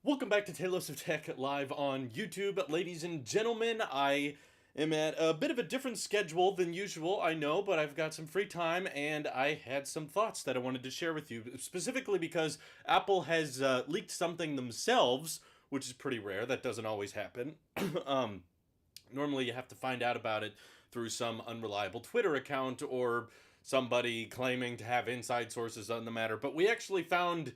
Welcome back to Tailosive Tech live on YouTube. Ladies and gentlemen, I am at a bit of a different schedule than usual, I know, but I've got some free time and I had some thoughts that I wanted to share with you, specifically because Apple has leaked something themselves, which is pretty rare. That doesn't always happen. Normally you have to find out about it through some unreliable Twitter account or somebody claiming to have inside sources on the matter, but we actually found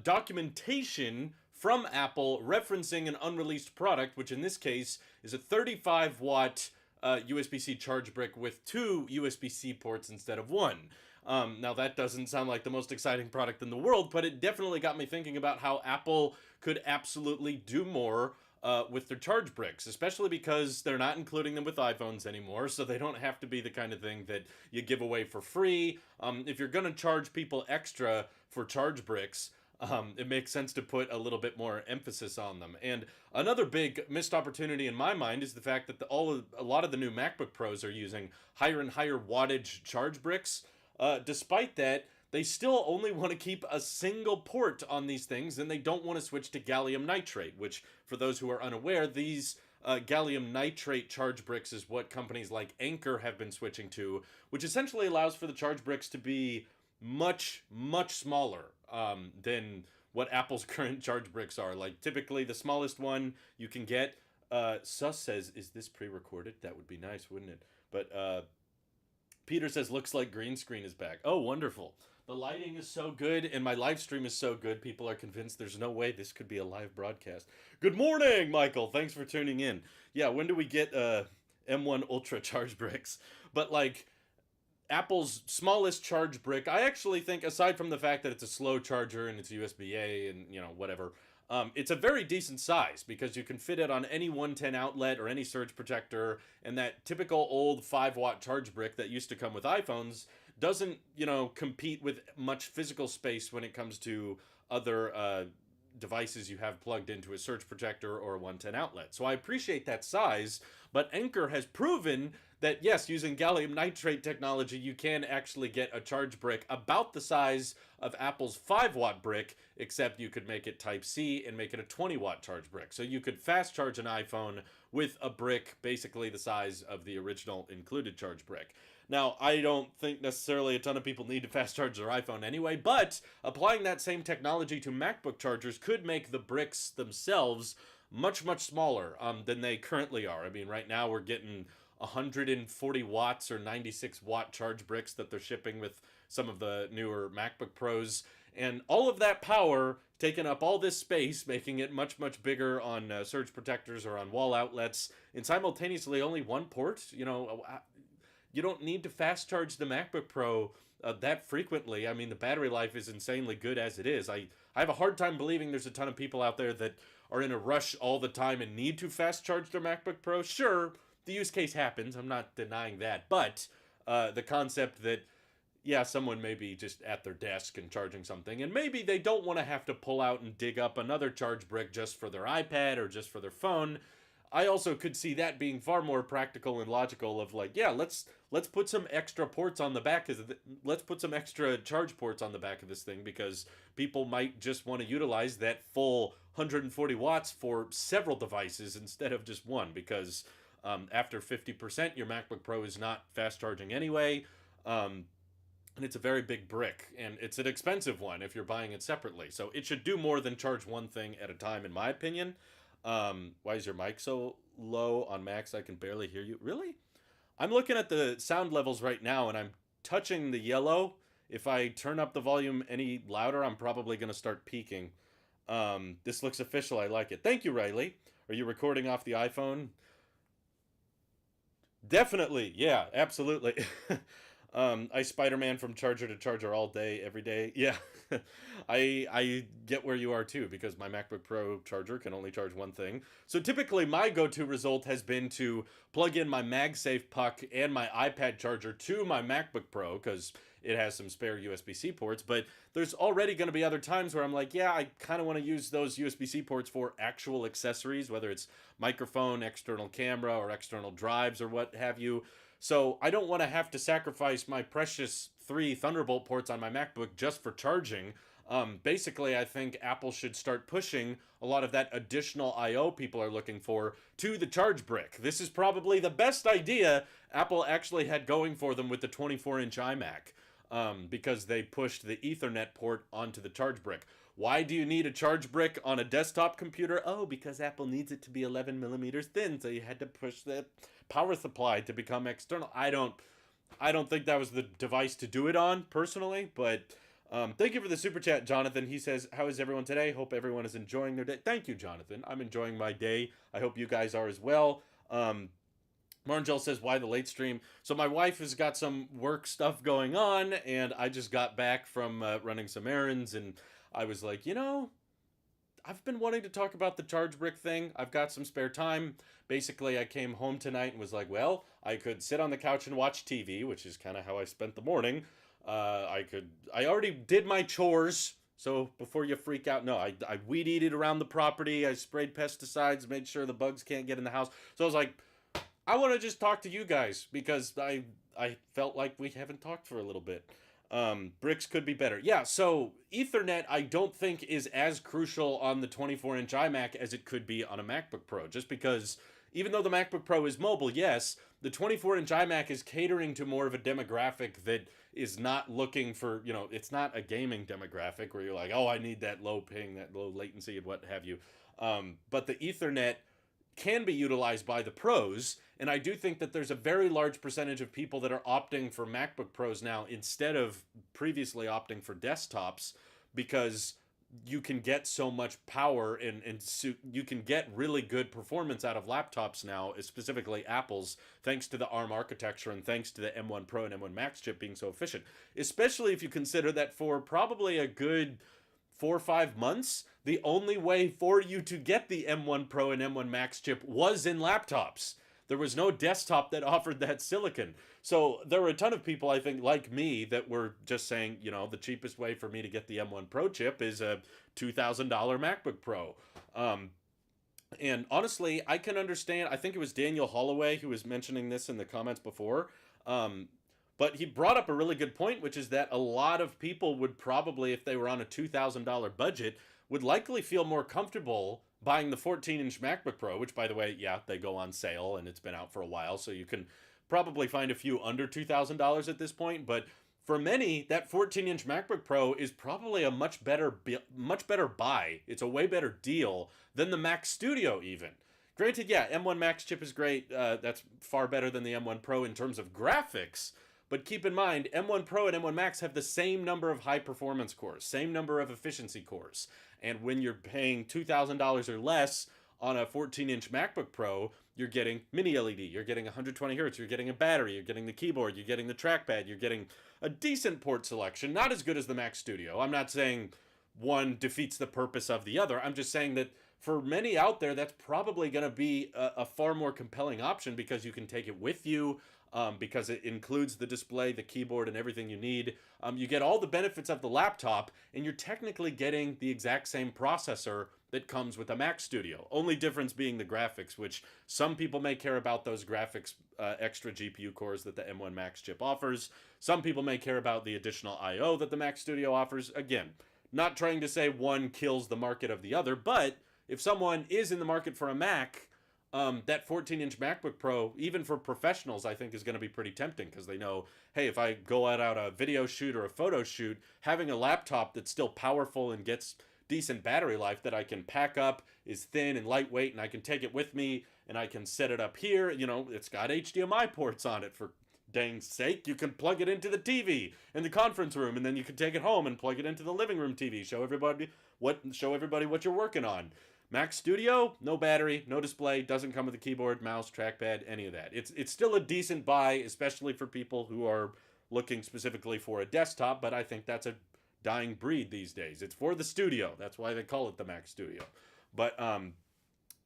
documentation from Apple referencing an unreleased product, which in this case is a 35-watt USB-C charge brick with two USB-C ports instead of one. Now, that doesn't sound like the most exciting product in the world, but it definitely got me thinking about how Apple could absolutely do more with their charge bricks, especially because they're not including them with iPhones anymore, so they don't have to be the kind of thing that you give away for free. If you're going to charge people extra for charge bricks, it makes sense to put a little bit more emphasis on them. And another big missed opportunity in my mind is the fact that a lot of the new MacBook Pros are using higher and higher wattage charge bricks. Despite that, they still only want to keep a single port on these things, and they don't want to switch to gallium nitride, which, for those who are unaware, these gallium nitrate charge bricks is what companies like Anker have been switching to, which essentially allows for the charge bricks to be much, much smaller than what Apple's current charge bricks are. Like, typically, the smallest one you can get, Sus says, is this pre-recorded? That would be nice, wouldn't it? But Peter says, looks like green screen is back. Oh, wonderful. The lighting is so good, and my live stream is so good, people are convinced there's no way this could be a live broadcast. Good morning, Michael. Thanks for tuning in. Yeah, when do we get M1 Ultra charge bricks? But, like, Apple's smallest charge brick, I actually think, aside from the fact that it's a slow charger and it's USB-A and, whatever, it's a very decent size because you can fit it on any 110 outlet or any surge protector, and that typical old 5-watt charge brick that used to come with iPhones doesn't, compete with much physical space when it comes to other devices you have plugged into a surge protector or a 110 outlet. So I appreciate that size, but Anker has proven that yes, using gallium nitrate technology, you can actually get a charge brick about the size of Apple's 5-watt brick, except you could make it Type-C and make it a 20-watt charge brick. So you could fast charge an iPhone with a brick basically the size of the original included charge brick. Now, I don't think necessarily a ton of people need to fast charge their iPhone anyway, but applying that same technology to MacBook chargers could make the bricks themselves much, much smaller than they currently are. I mean, right now we're getting 140 watts or 96 watt charge bricks that they're shipping with some of the newer MacBook Pros. And all of that power taking up all this space, making it much, much bigger on surge protectors or on wall outlets, and simultaneously only one port. You don't need to fast charge the MacBook Pro that frequently. I mean, the battery life is insanely good as it is. I have a hard time believing there's a ton of people out there that are in a rush all the time and need to fast charge their MacBook Pro. Sure, the use case happens. I'm not denying that. But the concept that, yeah, someone may be just at their desk and charging something, and maybe they don't want to have to pull out and dig up another charge brick just for their iPad or just for their phone. I also could see that being far more practical and logical of like, yeah, let's put some extra ports on the back let's put some extra charge ports on the back of this thing because people might just want to utilize that full 140 watts for several devices instead of just one because after 50%, your MacBook Pro is not fast charging anyway. And it's a very big brick, and it's an expensive one if you're buying it separately. So it should do more than charge one thing at a time, in my opinion. Why is your mic so low on Max? I can barely hear you. Really? I'm looking at the sound levels right now, and I'm touching the yellow. If I turn up the volume any louder, I'm probably going to start peaking. This looks official. I like it. Thank you, Riley. Are you recording off the iPhone? Definitely. Yeah, absolutely. I Spider-Man from charger to charger all day, every day. Yeah, I get where you are too because my MacBook Pro charger can only charge one thing. So typically my go-to result has been to plug in my MagSafe puck and my iPad charger to my MacBook Pro because it has some spare USB-C ports. But there's already going to be other times where I'm like, yeah, I kind of want to use those USB-C ports for actual accessories, whether it's microphone, external camera, or external drives or what have you. So I don't want to have to sacrifice my precious 3 Thunderbolt ports on my MacBook just for charging. Basically, I think Apple should start pushing a lot of that additional I/O people are looking for to the charge brick. This is probably the best idea Apple actually had going for them with the 24-inch iMac, because they pushed the Ethernet port onto the charge brick. Why do you need a charge brick on a desktop computer? Oh, because Apple needs it to be 11 millimeters thin, so you had to push the power supply to become external. I don't think that was the device to do it on, personally, but thank you for the super chat, Jonathan. He says, how is everyone today? Hope everyone is enjoying their day. Thank you, Jonathan. I'm enjoying my day. I hope you guys are as well. Marangel says, why the late stream? So my wife has got some work stuff going on, and I just got back from running some errands, and I was like, I've been wanting to talk about the charge brick thing. I've got some spare time. Basically, I came home tonight and was like, well, I could sit on the couch and watch TV, which is kind of how I spent the morning. I already did my chores. So before you freak out, no, I weed eated around the property. I sprayed pesticides, made sure the bugs can't get in the house. So I was like, I want to just talk to you guys because I felt like we haven't talked for a little bit. Bricks could be better. Yeah, so Ethernet I don't think is as crucial on the 24-inch iMac as it could be on a MacBook Pro, just because even though the MacBook Pro is mobile, yes, the 24-inch iMac is catering to more of a demographic that is not looking for, it's not a gaming demographic where you're like, oh, I need that low ping, that low latency and what have you. But the Ethernet can be utilized by the pros, and I do think that there's a very large percentage of people that are opting for MacBook Pros now instead of previously opting for desktops, because you can get so much power and you can get really good performance out of laptops now, specifically Apple's, thanks to the ARM architecture and thanks to the M1 Pro and M1 Max chip being so efficient. Especially if you consider that for probably a good 4 or 5 months, the only way for you to get the M1 Pro and M1 Max chip was in laptops. There was no desktop that offered that silicon. So there were a ton of people, I think, like me, that were just saying, the cheapest way for me to get the M1 Pro chip is a $2,000 MacBook Pro. And honestly, I can understand. I think it was Daniel Holloway who was mentioning this in the comments before. But he brought up a really good point, which is that a lot of people would probably, if they were on a $2,000 budget, would likely feel more comfortable buying the 14-inch MacBook Pro, which, by the way, yeah, they go on sale, and it's been out for a while, so you can probably find a few under $2,000 at this point. But for many, that 14-inch MacBook Pro is probably a much better buy. It's a way better deal than the Mac Studio, even. Granted, yeah, M1 Max chip is great. That's far better than the M1 Pro in terms of graphics. But keep in mind, M1 Pro and M1 Max have the same number of high-performance cores, same number of efficiency cores. And when you're paying $2,000 or less on a 14-inch MacBook Pro, you're getting mini LED, you're getting 120 hertz, you're getting a battery, you're getting the keyboard, you're getting the trackpad, you're getting a decent port selection, not as good as the Mac Studio. I'm not saying one defeats the purpose of the other. I'm just saying that for many out there, that's probably going to be a far more compelling option because you can take it with you. Because it includes the display, the keyboard, and everything you need. You get all the benefits of the laptop, and you're technically getting the exact same processor that comes with a Mac Studio. Only difference being the graphics, which some people may care about those graphics extra GPU cores that the M1 Max chip offers. Some people may care about the additional I/O that the Mac Studio offers. Again, not trying to say one kills the market of the other, but if someone is in the market for a Mac, that 14-inch MacBook Pro, even for professionals, I think is going to be pretty tempting because they know, hey, if I go out a video shoot or a photo shoot, having a laptop that's still powerful and gets decent battery life that I can pack up, is thin and lightweight, and I can take it with me, and I can set it up here. It's got HDMI ports on it, for dang sake. You can plug it into the TV in the conference room, and then you can take it home and plug it into the living room TV. Show everybody what you're working on. Mac Studio, no battery, no display, doesn't come with a keyboard, mouse, trackpad, any of that. It's still a decent buy, especially for people who are looking specifically for a desktop, but I think that's a dying breed these days. It's for the studio. That's why they call it the Mac Studio. But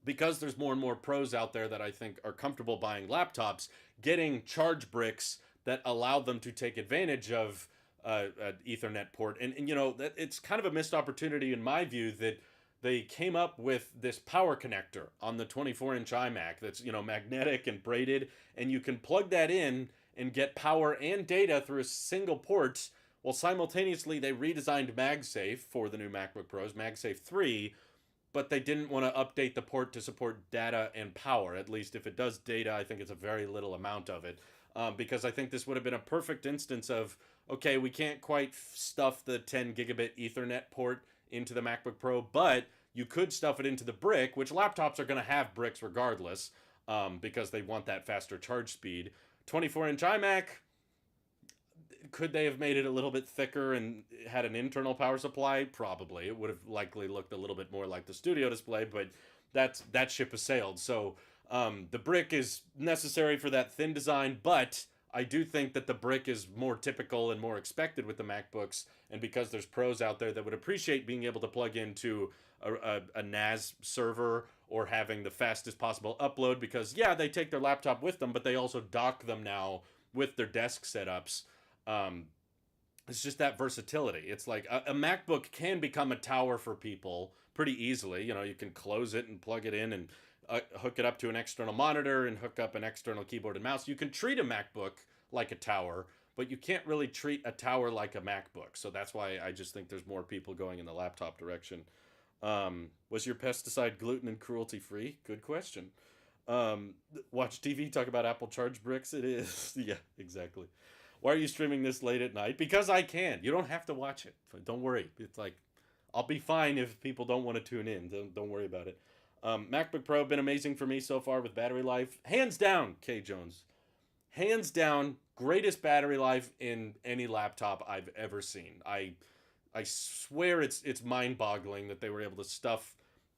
because there's more and more pros out there that I think are comfortable buying laptops, getting charge bricks that allow them to take advantage of an Ethernet port. And that it's kind of a missed opportunity in my view that they came up with this power connector on the 24-inch iMac that's, magnetic and braided, and you can plug that in and get power and data through a single port. Well, simultaneously, they redesigned MagSafe for the new MacBook Pros, MagSafe 3, but they didn't want to update the port to support data and power. At least if it does data, I think it's a very little amount of it. Because I think this would have been a perfect instance of, okay, we can't quite stuff the 10 gigabit Ethernet port into the MacBook Pro, but you could stuff it into the brick, which laptops are going to have bricks regardless, because they want that faster charge speed. 24-inch iMac, could they have made it a little bit thicker and had an internal power supply? Probably. It would have likely looked a little bit more like the studio display, but that ship has sailed. So the brick is necessary for that thin design, but I do think that the brick is more typical and more expected with the MacBooks, and because there's pros out there that would appreciate being able to plug into a NAS server or having the fastest possible upload, because yeah, they take their laptop with them, but they also dock them now with their desk setups. It's just that versatility. It's like a MacBook can become a tower for people pretty easily. You know, you can close it and plug it in and hook it up to an external monitor and hook up an external keyboard and mouse. You can treat a MacBook like a tower, but you can't really treat a tower like a MacBook. So that's why I just think there's more people going in the laptop direction. Was your pesticide gluten and cruelty free? Good question. Watch TV, talk about Apple Charge bricks. It is. Yeah, exactly. Why are you streaming this late at night? Because I can. You don't have to watch it. Don't worry. It's like, I'll be fine if people don't want to tune in. Don't worry about it. MacBook Pro been amazing for me so far with battery life. Hands down, K Jones. Hands down, greatest battery life in any laptop I've ever seen. I swear it's mind-boggling that they were able to stuff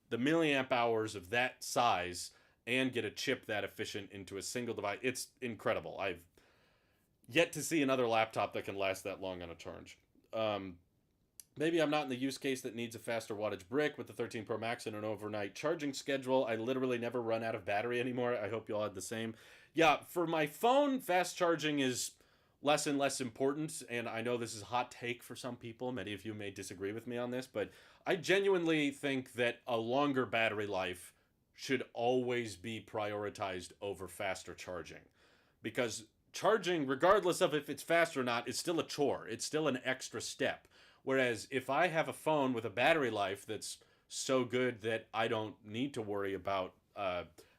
the milliamp hours of that size and get a chip that efficient into a single device. It's incredible. I've yet to see another laptop that can last that long on a charge. Maybe I'm not in the use case that needs a faster wattage brick with the 13 Pro Max and an overnight charging schedule. I literally never run out of battery anymore. I hope you all had the same. Yeah, for my phone, fast charging is less and less important, and I know this is a hot take for some people. Many of you may disagree with me on this, but I genuinely think that a longer battery life should always be prioritized over faster charging. Because charging, regardless of if it's fast or not, is still a chore. It's still an extra step. Whereas if I have a phone with a battery life that's so good that I don't need to worry about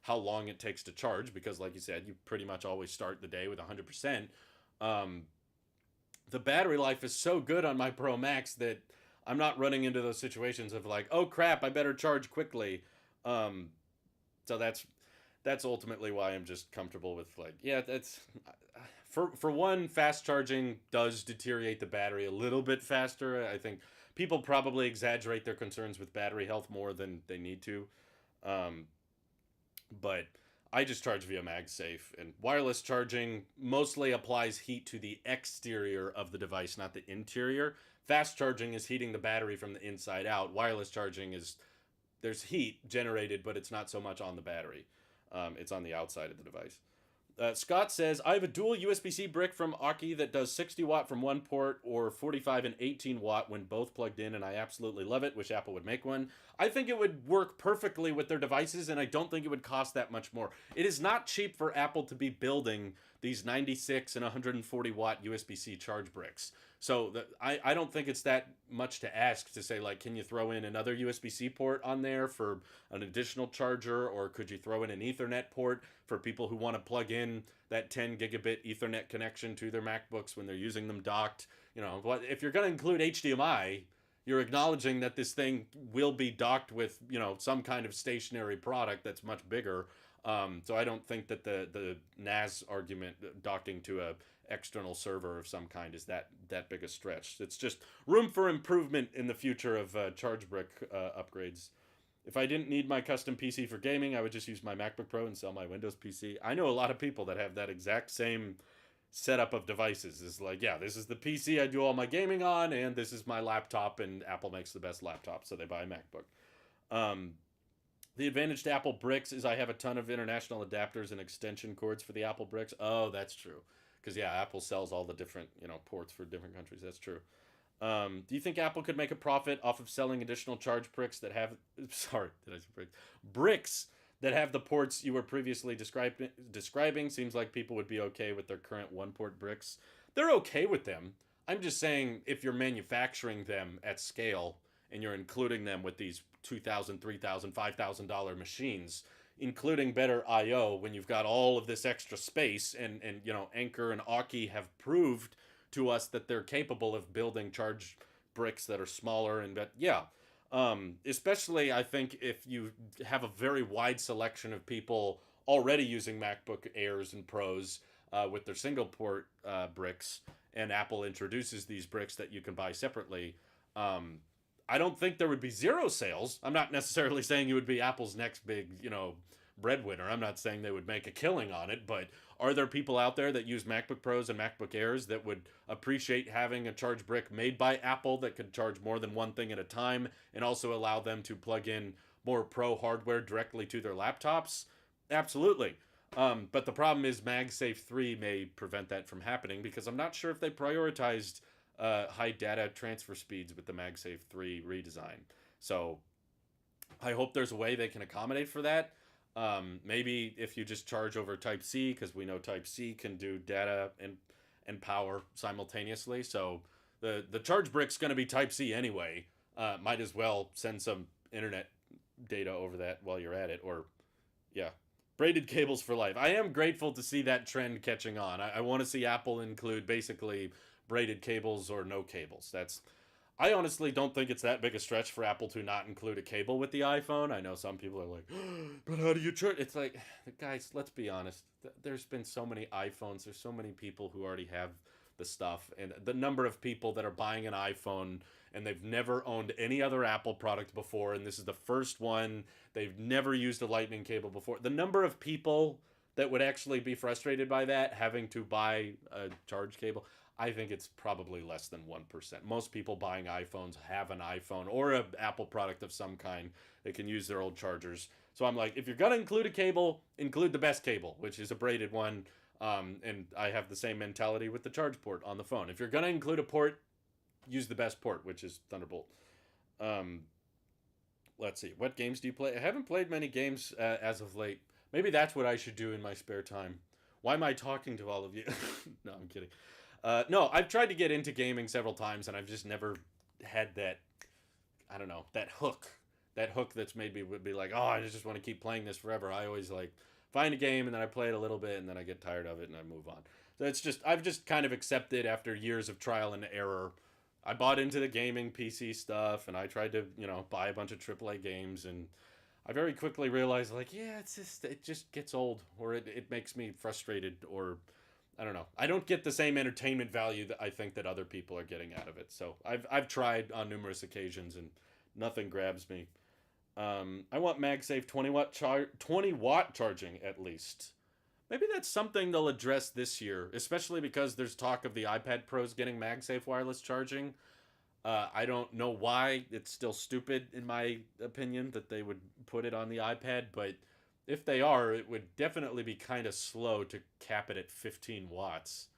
how long it takes to charge, because like you said, you pretty much always start the day with 100%. The battery life is so good on my Pro Max that I'm not running into those situations of like, oh crap, I better charge quickly. So that's ultimately why I'm just comfortable with like, yeah, that's for one, fast charging does deteriorate the battery a little bit faster. I think people probably exaggerate their concerns with battery health more than they need to. But I just charge via MagSafe, and wireless charging mostly applies heat to the exterior of the device, not the interior. Fast charging is heating the battery from the inside out. Wireless charging is, there's heat generated, but it's not so much on the battery. It's on the outside of the device. Scott says, I have a dual USB-C brick from Aki that does 60 watt from one port or 45 and 18 watt when both plugged in, and I absolutely love it. Wish Apple would make one. I think it would work perfectly with their devices, and I don't think it would cost that much more. It is not cheap for Apple to be building these 96 and 140 watt USB-C charge bricks. So I don't think it's that much to ask to say, like, can you throw in another USB-C port on there for an additional charger, or could you throw in an Ethernet port for people who want to plug in that 10 gigabit Ethernet connection to their MacBooks when they're using them docked? You know, if you're going to include HDMI, you're acknowledging that this thing will be docked with, you know, some kind of stationary product that's much bigger. So I don't think that the NAS argument, docking to a external server of some kind, is that big a stretch. It's just room for improvement in the future of charge brick upgrades. If I didn't need my custom PC for gaming, I would just use my MacBook Pro and sell my Windows PC. I know a lot of people that have that exact same setup of devices. Is like, yeah, this is the PC I do all my gaming on, and this is my laptop, and Apple makes the best laptop, so they buy a MacBook. The advantage to Apple bricks is I have a ton of international adapters and extension cords for the Apple bricks. Oh, that's true. Because, yeah, Apple sells all the different, you know, ports for different countries. That's true. Do you think Apple could make a profit off of selling additional charge bricks that have... Sorry, did I say bricks? Bricks that have the ports you were previously describing. Seems like people would be okay with their current one-port bricks. They're okay with them. I'm just saying if you're manufacturing them at scale and you're including them with these $2,000, $3,000, $5,000 machines, including better I/O when you've got all of this extra space, and you know, Anker and Aukey have proved to us that they're capable of building charge bricks that are smaller, and but yeah, especially I think if you have a very wide selection of people already using MacBook Airs and Pros with their single port bricks, and Apple introduces these bricks that you can buy separately. I don't think there would be zero sales. I'm not necessarily saying it would be Apple's next big, you know, breadwinner. I'm not saying they would make a killing on it, but are there people out there that use MacBook Pros and MacBook Airs that would appreciate having a charge brick made by Apple that could charge more than one thing at a time and also allow them to plug in more Pro hardware directly to their laptops? Absolutely. But the problem is MagSafe 3 may prevent that from happening because I'm not sure if they prioritized high data transfer speeds with the MagSafe 3 redesign. So I hope there's a way they can accommodate for that. Maybe if you just charge over Type-C, because we know Type-C can do data and power simultaneously. So the charge brick's going to be Type-C anyway. Might as well send some internet data over that while you're at it. Or, yeah. Braided cables for life. I am grateful to see that trend catching on. I want to see Apple include basically braided cables or no cables. I honestly don't think it's that big a stretch for Apple to not include a cable with the iPhone. I know some people are like, but how do you charge? It's like, guys, let's be honest. There's been so many iPhones. There's so many people who already have the stuff. And the number of people that are buying an iPhone and they've never owned any other Apple product before, and this is the first one. They've never used a lightning cable before. The number of people that would actually be frustrated by that, having to buy a charge cable, I think it's probably less than 1%. Most people buying iPhones have an iPhone or an Apple product of some kind. They can use their old chargers. So I'm like, if you're going to include a cable, include the best cable, which is a braided one. And I have the same mentality with the charge port on the phone. If you're going to include a port, use the best port, which is Thunderbolt. Let's see. What games do you play? I haven't played many games as of late. Maybe that's what I should do in my spare time. Why am I talking to all of you? No, I'm kidding. No, I've tried to get into gaming several times, and I've just never had that, I don't know, that hook. That hook that's made me would be like, oh, I just want to keep playing this forever. I always like find a game, and then I play it a little bit, and then I get tired of it, and I move on. So it's just, I've just kind of accepted after years of trial and error. I bought into the gaming PC stuff, and I tried to, you know, buy a bunch of AAA games, and I very quickly realized, like, yeah, it just gets old, or it makes me frustrated, or I don't know. I don't get the same entertainment value that I think that other people are getting out of it. So I've tried on numerous occasions, and nothing grabs me. I want MagSafe 20 watt charging at least. Maybe that's something they'll address this year, especially because there's talk of the iPad Pros getting MagSafe wireless charging. I don't know why. It's still stupid, in my opinion, that they would put it on the iPad, but if they are, it would definitely be kind of slow to cap it at 15 watts.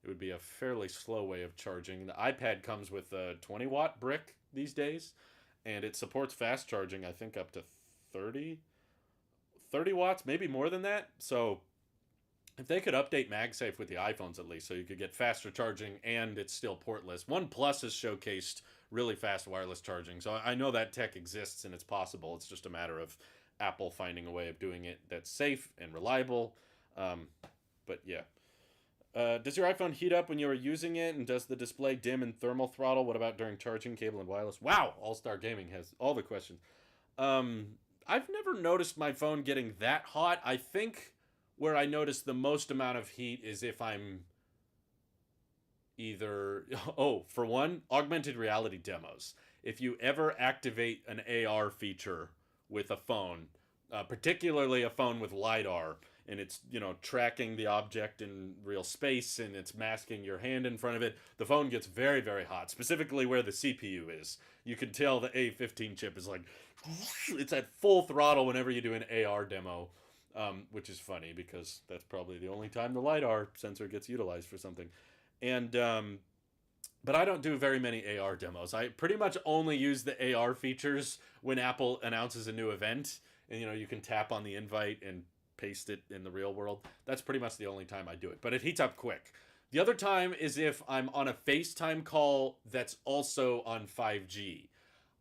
It would be a fairly slow way of charging. The iPad comes with a 20 watt brick these days, and it supports fast charging, I think up to 30 watts, maybe more than that. So if they could update MagSafe with the iPhones at least, so you could get faster charging and it's still portless. OnePlus has showcased really fast wireless charging, so I know that tech exists and it's possible. It's just a matter of Apple finding a way of doing it that's safe and reliable. But yeah. Does your iPhone heat up when you are using it? And does the display dim and thermal throttle? What about during charging, cable, and wireless? Wow! All-Star Gaming has all the questions. I've never noticed my phone getting that hot. I think where I notice the most amount of heat is if I'm either... Oh, for one, augmented reality demos. If you ever activate an AR feature with a phone, particularly a phone with LiDAR, and it's, you know, tracking the object in real space, and it's masking your hand in front of it, the phone gets very, very hot, specifically where the CPU is. You can tell the A15 chip is like, it's at full throttle whenever you do an AR demo, which is funny because that's probably the only time the LiDAR sensor gets utilized for something. And, but I don't do very many AR demos. I pretty much only use the AR features when Apple announces a new event, and, you know, you can tap on the invite and paste it in the real world. That's pretty much the only time I do it. But it heats up quick. The other time is if I'm on a FaceTime call that's also on 5G.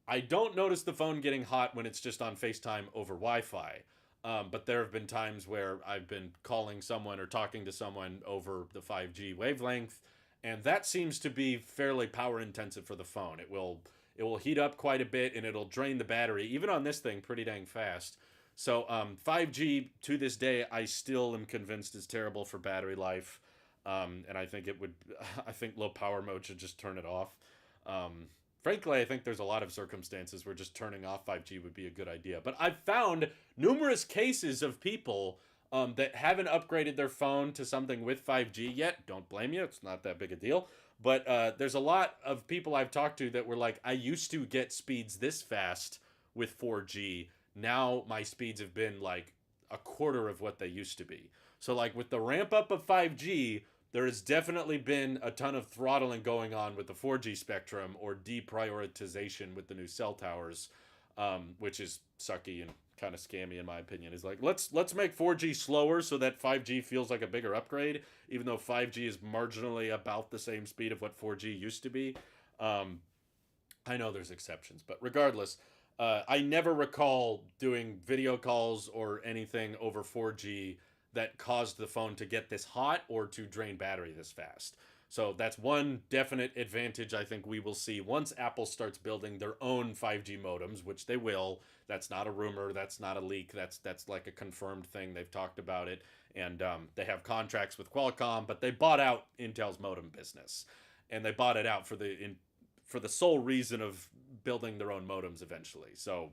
I don't notice the phone getting hot when it's just on FaceTime over Wi-Fi. But there have been times where I've been calling someone or talking to someone over the 5G wavelength, and that seems to be fairly power intensive for the phone. It will heat up quite a bit, and it'll drain the battery, even on this thing, pretty dang fast. So 5G to this day, I still am convinced is terrible for battery life, and I think I think low power mode should just turn it off. Frankly, I think there's a lot of circumstances where just turning off 5G would be a good idea. But I've found numerous cases of people that haven't upgraded their phone to something with 5G yet. Don't blame you. It's not that big a deal. But there's a lot of people I've talked to that were like, I used to get speeds this fast with 4G. Now my speeds have been like a quarter of what they used to be. So like with the ramp up of 5G, there has definitely been a ton of throttling going on with the 4G spectrum, or deprioritization with the new cell towers, which is sucky and kind of scammy in my opinion. Is like, let's make 4G slower so that 5G feels like a bigger upgrade, even though 5G is marginally about the same speed of what 4G used to be. I know there's exceptions, but regardless, I never recall doing video calls or anything over 4G that caused the phone to get this hot or to drain battery this fast. So that's one definite advantage I think we will see once Apple starts building their own 5G modems, which they will. That's not a rumor. That's not a leak. That's like a confirmed thing. They've talked about it. And they have contracts with Qualcomm, but they bought out Intel's modem business. And they bought it out for the sole reason of building their own modems eventually. So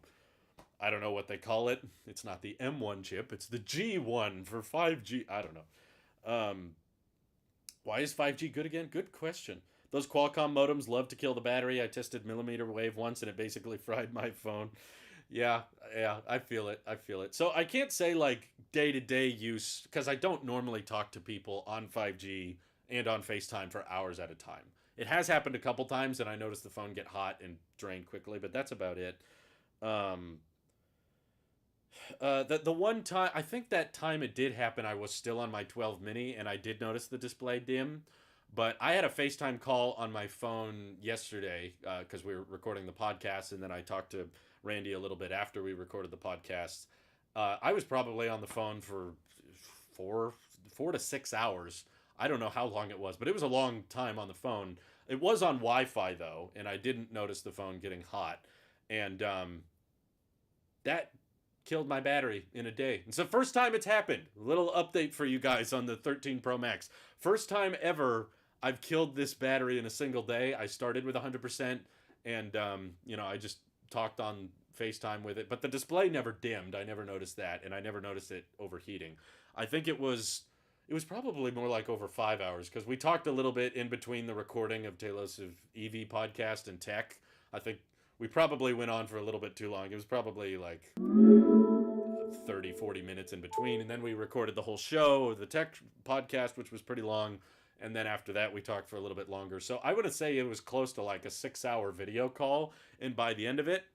I don't know what they call it. It's not the M1 chip. It's the G1 for 5G. I don't know. Why is 5G good again? Good question. Those Qualcomm modems love to kill the battery. I tested millimeter wave once, and it basically fried my phone. Yeah, I feel it. So I can't say like day-to-day use, because I don't normally talk to people on 5G and on FaceTime for hours at a time. It has happened a couple times, and I noticed the phone get hot and drain quickly, but that's about it. The one time, I think that time it did happen, I was still on my 12 mini and I did notice the display dim. But I had a FaceTime call on my phone yesterday because we were recording the podcast, and then I talked to Randy a little bit after we recorded the podcast. I was probably on the phone for four to 6 hours. I don't know how long it was, but it was a long time on the phone. It was on Wi-Fi though, and I didn't notice the phone getting hot. And that killed my battery in a day. It's the first time it's happened. A little update for you guys on the 13 Pro Max. First time ever I've killed this battery in a single day. I started with 100%, and I just talked on FaceTime with it, but the display never dimmed. I never noticed that, and I never noticed it overheating. I think it was probably more like over 5 hours, because we talked a little bit in between the recording of Tailosive EV podcast and tech. I think we probably went on for a little bit too long. It was probably like 30-40 minutes in between, and then we recorded the whole show, the tech podcast, which was pretty long, and then after that we talked for a little bit longer. So I would say it was close to like a 6-hour video call, and by the end of it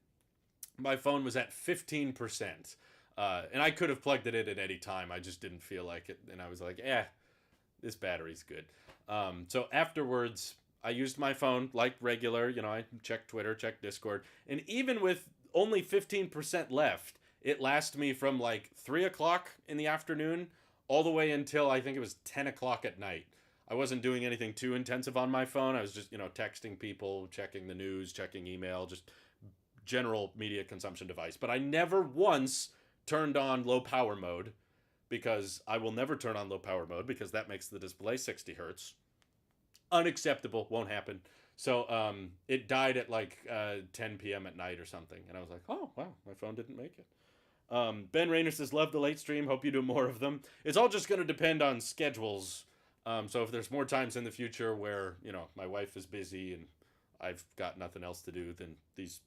my phone was at 15%, and I could have plugged it in at any time. I just didn't feel like it, and I was like, this battery's good. So afterwards I used my phone like regular. I checked Twitter, checked Discord, and even with only 15% left, it lasted me from like 3 o'clock in the afternoon all the way until I think it was 10 o'clock at night. I wasn't doing anything too intensive on my phone. I was just, texting people, checking the news, checking email, just general media consumption device. But I never once turned on low power mode, because I will never turn on low power mode because that makes the display 60 hertz. Unacceptable. Won't happen. So it died at like 10 p.m. at night or something. And I was like, oh, wow, my phone didn't make it. Ben Rayner says, love the late stream. Hope you do more of them. It's all just going to depend on schedules. So if there's more times in the future where, my wife is busy and I've got nothing else to do, then these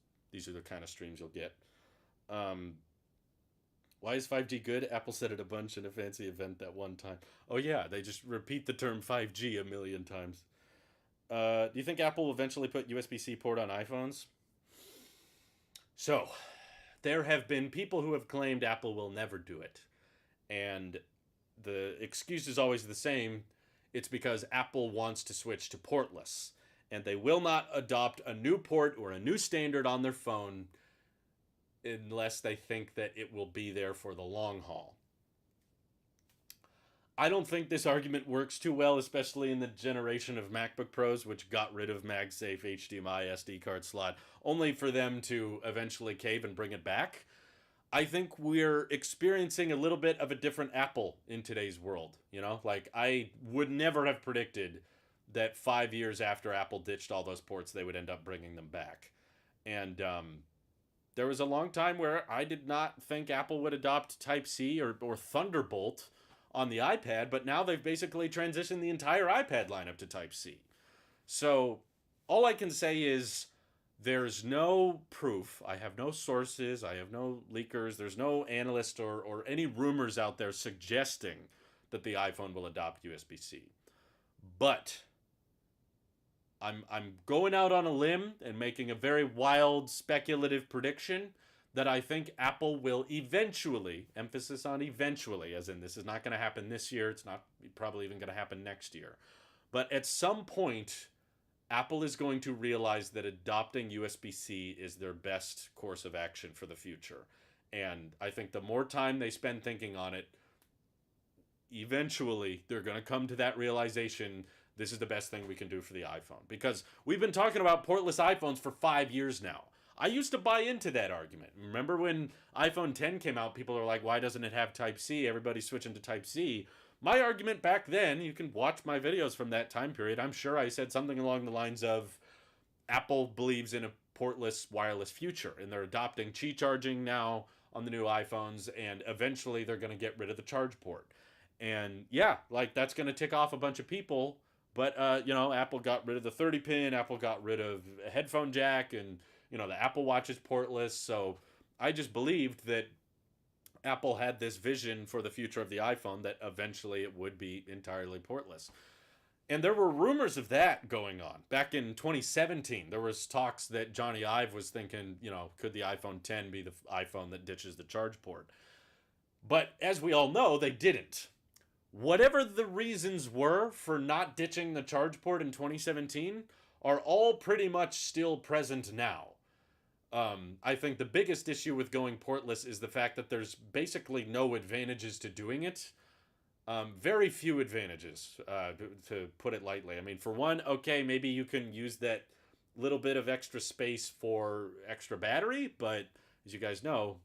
are the kind of streams you'll get. Why is 5G good? Apple said it a bunch in a fancy event that one time. Oh yeah, they just repeat the term 5G a million times. Do you think Apple will eventually put USB-C port on iPhones? So, there have been people who have claimed Apple will never do it. And the excuse is always the same. it's because Apple wants to switch to portless. And they will not adopt a new port or a new standard on their phone unless they think that it will be there for the long haul. I don't think this argument works too well, especially in the generation of MacBook Pros, which got rid of MagSafe HDMI SD card slot, only for them to eventually cave and bring it back. I think we're experiencing a little bit of a different Apple in today's world. You know, like I would never have predicted that 5 years after Apple ditched all those ports, they would end up bringing them back. And there was a long time where I did not think Apple would adopt Type-C or Thunderbolt on the iPad, but now they've basically transitioned the entire iPad lineup to Type-C. So all I can say is there's no proof. I have no sources. I have no leakers. There's no analyst or any rumors out there suggesting that the iPhone will adopt USB-C. But I'm going out on a limb and making a very wild speculative prediction that I think Apple will eventually, emphasis on eventually, as in this is not going to happen this year, it's not probably even going to happen next year, but at some point, Apple is going to realize that adopting USB-C is their best course of action for the future. And I think the more time they spend thinking on it, eventually they're going to come to that realization, this is the best thing we can do for the iPhone. Because we've been talking about portless iPhones for 5 years now. I used to buy into that argument. Remember when iPhone 10 came out, people are like, why doesn't it have Type-C? Everybody's switching to Type-C. My argument back then, you can watch my videos from that time period, I'm sure I said something along the lines of, Apple believes in a portless wireless future, and they're adopting Qi charging now on the new iPhones, and eventually they're going to get rid of the charge port. And yeah, like that's going to tick off a bunch of people, but you know, Apple got rid of the 30-pin, Apple got rid of a headphone jack, and you know, the Apple Watch is portless. So I just believed that Apple had this vision for the future of the iPhone that eventually it would be entirely portless. And there were rumors of that going on. Back in 2017, there was talks that Johnny Ive was thinking, you know, could the iPhone 10 be the iPhone that ditches the charge port? But as we all know, they didn't. Whatever the reasons were for not ditching the charge port in 2017 are all pretty much still present now. I think the biggest issue with going portless is the fact that there's basically no advantages to doing it. Very few advantages, to put it lightly. I mean, for one, okay, maybe you can use that little bit of extra space for extra battery, but as you guys know,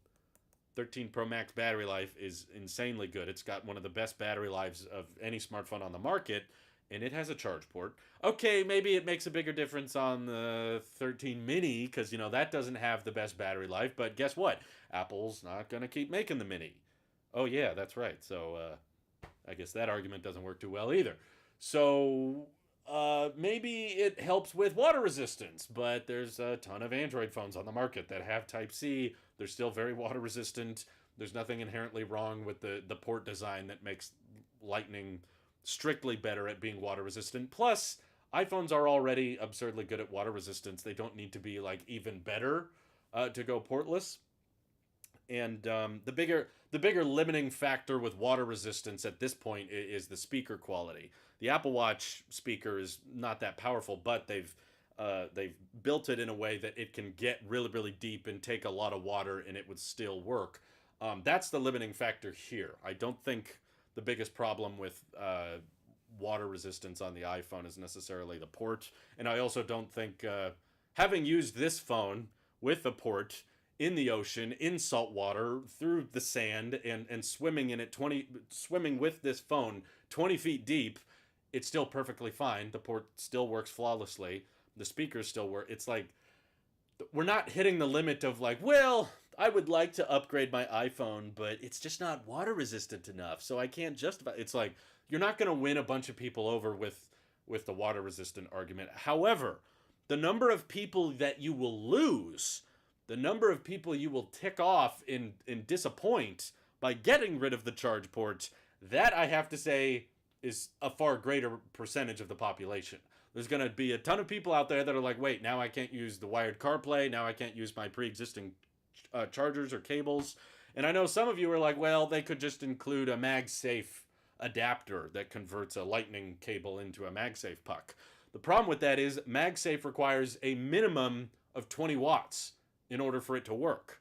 13 Pro Max battery life is insanely good. It's got one of the best battery lives of any smartphone on the market, and it has a charge port. Okay, maybe it makes a bigger difference on the 13 mini, because, you know, that doesn't have the best battery life, but guess what? Apple's not going to keep making the mini. Oh, yeah, that's right. So, I guess that argument doesn't work too well either. So, maybe it helps with water resistance, but there's a ton of Android phones on the market that have Type-C. They're still very water resistant. There's nothing inherently wrong with the port design that makes Lightning strictly better at being water resistant. Plus, iPhones are already absurdly good at water resistance. They don't need to be like even better to go portless. And the bigger limiting factor with water resistance at this point is the speaker quality. The Apple Watch speaker is not that powerful, but they've built it in a way that it can get really, really deep and take a lot of water, and it would still work. That's the limiting factor here. I don't think the biggest problem with water resistance on the iPhone is necessarily the port, and I also don't think, having used this phone with a port in the ocean, in salt water, through the sand, and swimming in it, swimming with this phone 20 feet deep, it's still perfectly fine. The port still works flawlessly. The speakers still work. It's like, we're not hitting the limit of like, well, I would like to upgrade my iPhone, but it's just not water resistant enough, so I can't justify. It's like, you're not going to win a bunch of people over with the water resistant argument. However, the number of people that you will lose, the number of people you will tick off and disappoint by getting rid of the charge port, that I have to say is a far greater percentage of the population. There's going to be a ton of people out there that are like, wait, now I can't use the wired CarPlay, now I can't use my pre-existing chargers or cables. And I know some of you are like, well, they could just include a MagSafe adapter that converts a lightning cable into a MagSafe puck. The problem with that is MagSafe requires a minimum of 20 watts in order for it to work.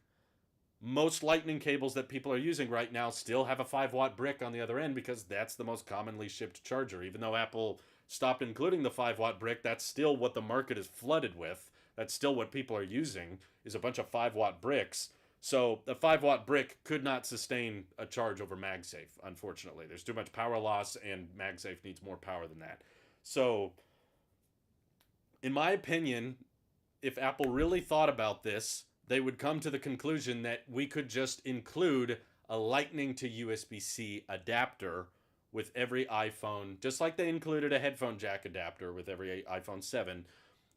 Most lightning cables that people are using right now still have a 5-watt brick on the other end because that's the most commonly shipped charger. Even though Apple stopped including the 5-watt brick, that's still what the market is flooded with. That's still what people are using, is a bunch of 5-watt bricks. So the 5-watt brick could not sustain a charge over MagSafe, unfortunately. There's too much power loss, and MagSafe needs more power than that. So, in my opinion, if Apple really thought about this, they would come to the conclusion that we could just include a Lightning to USB-C adapter with every iPhone, just like they included a headphone jack adapter with every iPhone 7.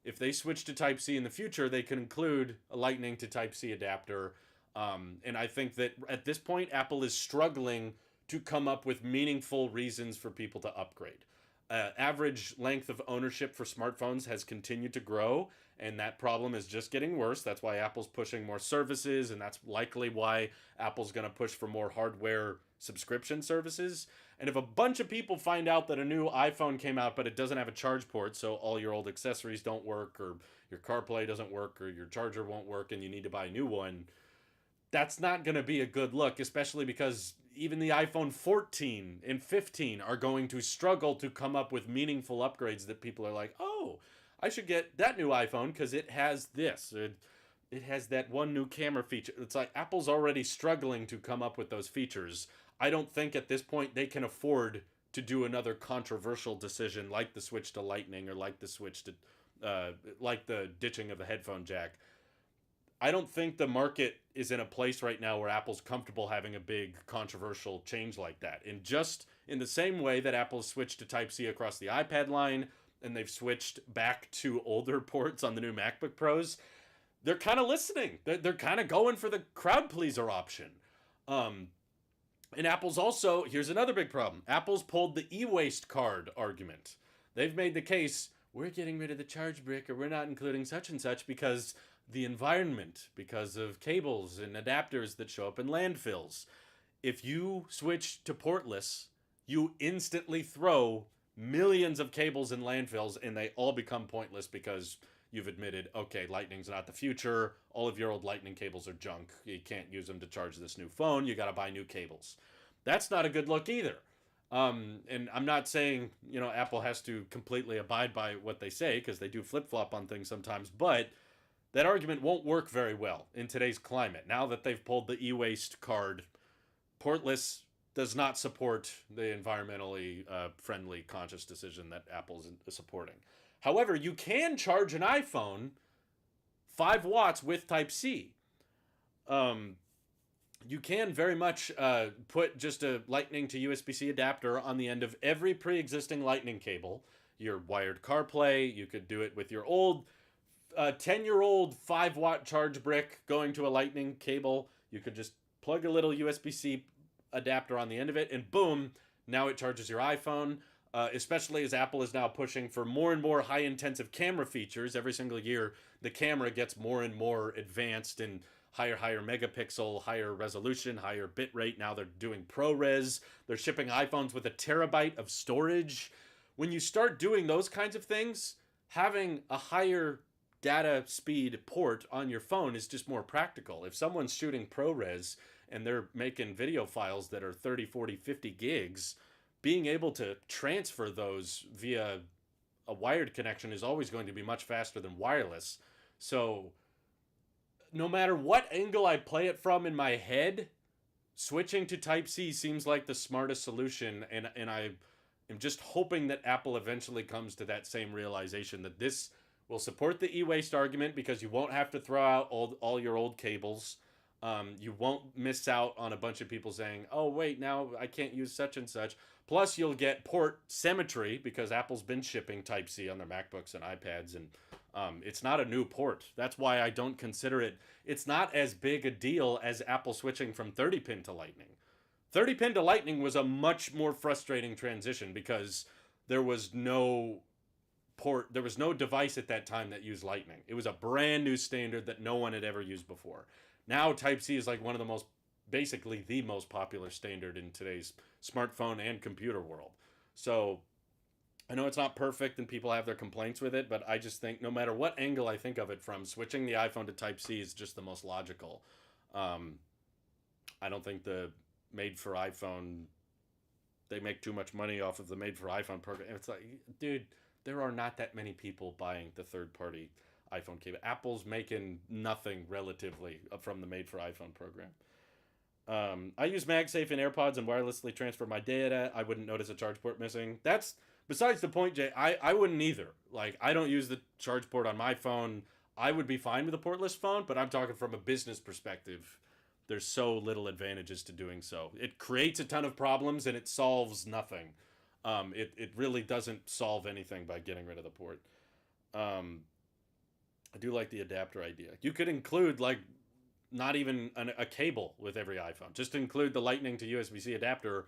If they switch to Type-C in the future, they could include a Lightning to Type-C adapter. And I think that at this point, Apple is struggling to come up with meaningful reasons for people to upgrade. Average length of ownership for smartphones has continued to grow, and that problem is just getting worse. That's why Apple's pushing more services, and that's likely why Apple's going to push for more hardware subscription services. And if a bunch of people find out that a new iPhone came out, but it doesn't have a charge port, so all your old accessories don't work, or your CarPlay doesn't work, or your charger won't work, and you need to buy a new one, that's not going to be a good look, especially because even the iPhone 14 and 15 are going to struggle to come up with meaningful upgrades that people are like, oh, I should get that new iPhone because it has this. It has that one new camera feature. It's like Apple's already struggling to come up with those features. I don't think at this point they can afford to do another controversial decision like the switch to Lightning or like the switch to, like the ditching of the headphone jack. I don't think the market is in a place right now where Apple's comfortable having a big controversial change like that. And just in the same way that Apple's switched to Type-C across the iPad line and they've switched back to older ports on the new MacBook Pros, they're kind of listening. They're kind of going for the crowd pleaser option. And Apple's also, here's another big problem. Apple's pulled the e-waste card argument. They've made the case, we're getting rid of the charge brick or we're not including such and such because the environment, because of cables and adapters that show up in landfills. If you switch to portless, you instantly throw millions of cables in landfills and they all become pointless because you've admitted, okay, Lightning's not the future. All of your old Lightning cables are junk. You can't use them to charge this new phone. You got to buy new cables. That's not a good look either. And I'm not saying, Apple has to completely abide by what they say because they do flip-flop on things sometimes, but that argument won't work very well in today's climate. Now that they've pulled the e-waste card, portless does not support the environmentally friendly conscious decision that Apple's supporting. However, you can charge an iPhone 5 watts with Type-C. You can very much put just a Lightning to USB-C adapter on the end of every pre-existing Lightning cable. Your wired CarPlay, you could do it with your old 10-year-old 5-watt charge brick going to a Lightning cable. You could just plug a little USB-C adapter on the end of it, and boom, now it charges your iPhone. Especially as Apple is now pushing for more and more high-intensive camera features. Every single year, the camera gets more and more advanced and higher megapixel, higher resolution, higher bit rate. Now they're doing ProRes. They're shipping iPhones with 1 terabyte of storage. When you start doing those kinds of things, having a higher data speed port on your phone is just more practical. If someone's shooting ProRes and they're making video files that are 30, 40, 50 gigs, being able to transfer those via a wired connection is always going to be much faster than wireless. So no matter what angle I play it from in my head, switching to Type-C seems like the smartest solution, and I am just hoping that Apple eventually comes to that same realization that this will support the e-waste argument because you won't have to throw out all your old cables. You won't miss out on a bunch of people saying, oh, wait, now I can't use such and such. Plus, you'll get port symmetry because Apple's been shipping Type-C on their MacBooks and iPads, and it's not a new port. That's why I don't consider it. It's not as big a deal as Apple switching from 30-pin to Lightning. 30-pin to Lightning was a much more frustrating transition because there was no port, there was no device at that time that used Lightning. It was a brand new standard that no one had ever used before. Now Type-C is like one of the most basically the most popular standard in today's smartphone and computer world. So I know it's not perfect and people have their complaints with it, but I just think no matter what angle I think of it from, switching the iPhone to Type C is just the most logical. Um, I don't think the made for iPhone, they make too much money off of the made for iPhone program. It's like, dude, there are not that many people buying the third party iPhone cable. Apple's making nothing relatively from the made for iPhone program. I use MagSafe in AirPods and wirelessly transfer my data. I wouldn't notice a charge port missing. That's besides the point, Jay. I wouldn't either. Like, I don't use the charge port on my phone. I would be fine with a portless phone, but I'm talking from a business perspective. There's so little advantages to doing so. It creates a ton of problems and it solves nothing. It really doesn't solve anything by getting rid of the port. Um, I do like the adapter idea. You could include like not even a cable with every iPhone. Just include the Lightning to USB-C adapter.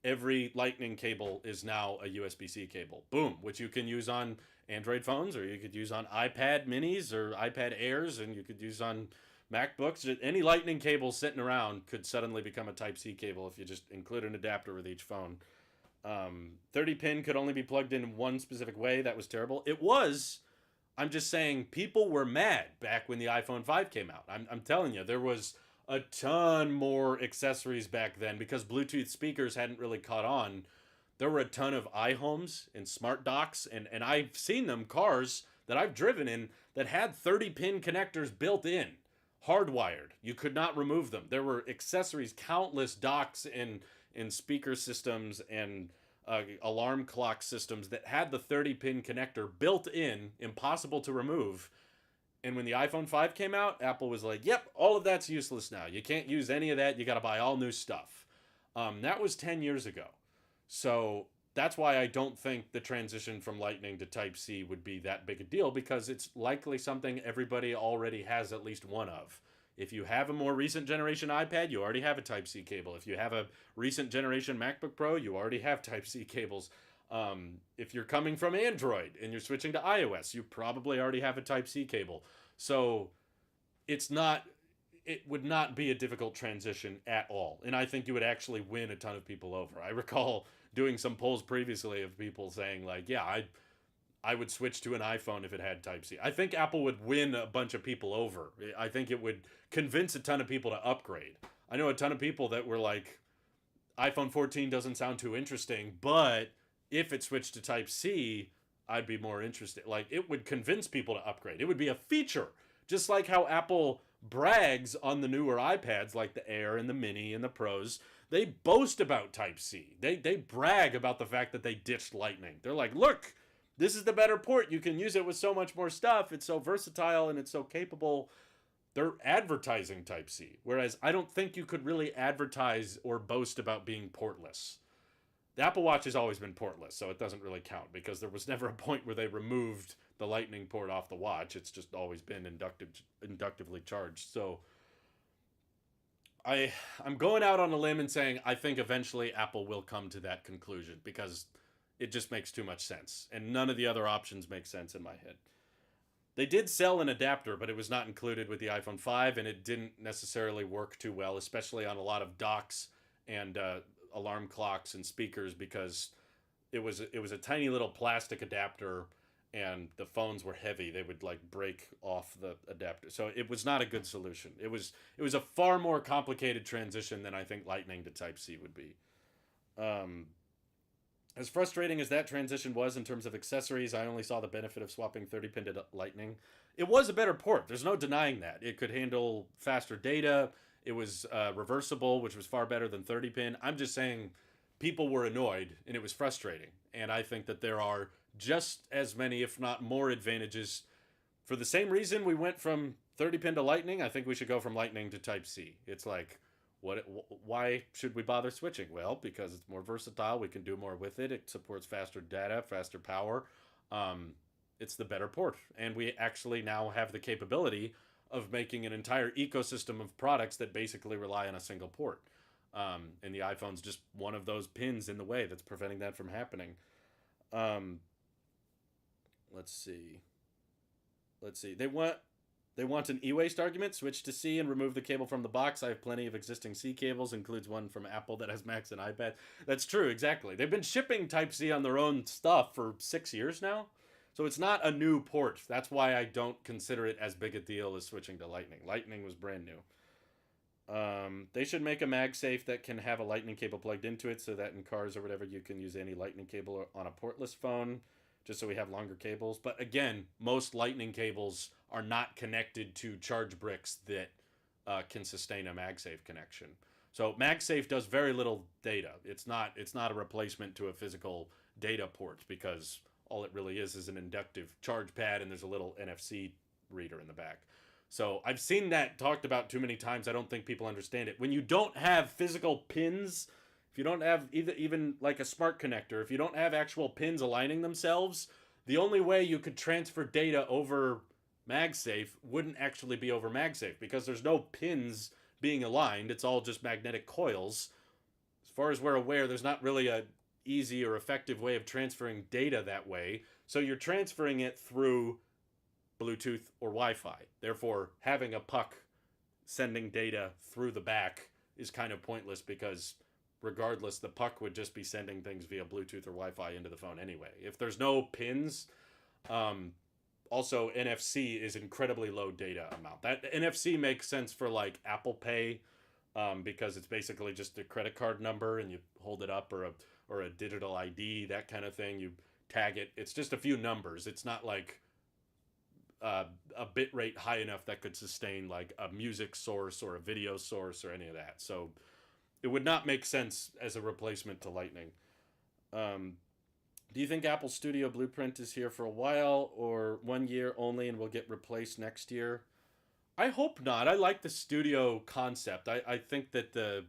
Every Lightning cable is now a USB-C cable. Boom, which you can use on Android phones, or you could use on iPad minis or iPad Airs, and you could use on MacBooks. Any Lightning cable sitting around could suddenly become a Type-C cable if you just include an adapter with each phone. 30 pin could only be plugged in one specific way. That was terrible. It was. I'm just saying people were mad back when the iPhone 5 came out. I'm telling you, there was a ton more accessories back then because Bluetooth speakers hadn't really caught on. There were a ton of iHomes and smart docks, and I've seen them, cars that I've driven in that had 30 pin connectors built in, hardwired. You could not remove them. There were accessories, countless docks in speaker systems and alarm clock systems that had the 30 pin connector built in, impossible to remove. And when the iPhone 5 came out, Apple was like, yep, all of that's useless now. You can't use any of that. You got to buy all new stuff. That was 10 years ago. So that's why I don't think the transition from Lightning to Type-C would be that big a deal, because it's likely something everybody already has at least one of. If you have a more recent generation iPad, you already have a Type-C cable. If you have a recent generation MacBook Pro, you already have Type-C cables. If you're coming from Android and you're switching to iOS, you probably already have a Type-C cable. So it would not be a difficult transition at all. And I think you would actually win a ton of people over. I recall doing some polls previously of people saying like, yeah, I would switch to an iPhone if it had Type-C. I think Apple would win a bunch of people over. I think it would convince a ton of people to upgrade. I know a ton of people that were like, iPhone 14 doesn't sound too interesting, but if it switched to Type-C, I'd be more interested. Like, it would convince people to upgrade. It would be a feature. Just like how Apple brags on the newer iPads, like the Air and the Mini and the Pros. They boast about Type-C. They brag about the fact that they ditched Lightning. They're like, look, this is the better port. You can use it with so much more stuff. It's so versatile and it's so capable. They're advertising Type-C. Whereas I don't think you could really advertise or boast about being portless. The Apple Watch has always been portless, so it doesn't really count because there was never a point where they removed the Lightning port off the watch. It's just always been inductively charged. So I'm going out on a limb and saying I think eventually Apple will come to that conclusion because it just makes too much sense. And none of the other options make sense in my head. They did sell an adapter, but it was not included with the iPhone 5, and it didn't necessarily work too well, especially on a lot of docks and alarm clocks and speakers, because it was a tiny little plastic adapter, and the phones were heavy. They would like break off the adapter, so it was not a good solution. It was a far more complicated transition than I think Lightning to Type-C would be. As frustrating as that transition was in terms of accessories, I only saw the benefit of swapping 30-pin to Lightning. It was a better port. There's no denying that. It could handle faster data. It was reversible, which was far better than 30-pin. I'm just saying people were annoyed, and it was frustrating. And I think that there are just as many, if not more, advantages. For the same reason we went from 30-pin to Lightning, I think we should go from Lightning to Type-C. It's like, why should we bother switching? Well, because it's more versatile. We can do more with it. It supports faster data, faster power. It's the better port. And we actually now have the capability of making an entire ecosystem of products that basically rely on a single port. And the iPhone's just one of those pins in the way that's preventing that from happening. Let's see. They want an e-waste argument. Switch to C and remove the cable from the box. I have plenty of existing C cables, includes one from Apple that has Macs and iPad. That's true, exactly. They've been shipping Type-C on their own stuff for 6 years now. So it's not a new port. That's why I don't consider it as big a deal as switching to Lightning. Lightning was brand new. They should make a MagSafe that can have a lightning cable plugged into it so that in cars or whatever you can use any lightning cable on a portless phone, just so we have longer cables. But again, most lightning cables are not connected to charge bricks that can sustain a MagSafe connection. So MagSafe does very little data. It's not a replacement to a physical data port, because all it really is an inductive charge pad, and there's a little NFC reader in the back. So I've seen that talked about too many times. I don't think people understand it. When you don't have physical pins, if you don't have even like a smart connector, if you don't have actual pins aligning themselves, the only way you could transfer data over MagSafe wouldn't actually be over MagSafe, because there's no pins being aligned. It's all just magnetic coils. As far as we're aware, there's not really a easy or effective way of transferring data that way. So you're transferring it through Bluetooth or Wi-Fi. Therefore, having a puck sending data through the back is kind of pointless, because regardless, the puck would just be sending things via Bluetooth or Wi-Fi into the phone anyway. If there's no pins, also NFC is incredibly low data amount. That NFC makes sense for like Apple Pay, because it's basically just a credit card number and you hold it up, or a digital ID, that kind of thing. You tag it. It's just a few numbers. It's not like a bit rate high enough that could sustain like a music source or a video source or any of that. So it would not make sense as a replacement to Lightning. Do you think Apple Studio Blueprint is here for a while, or 1 year only and will get replaced next year? I hope not. I like the Studio concept. I think that the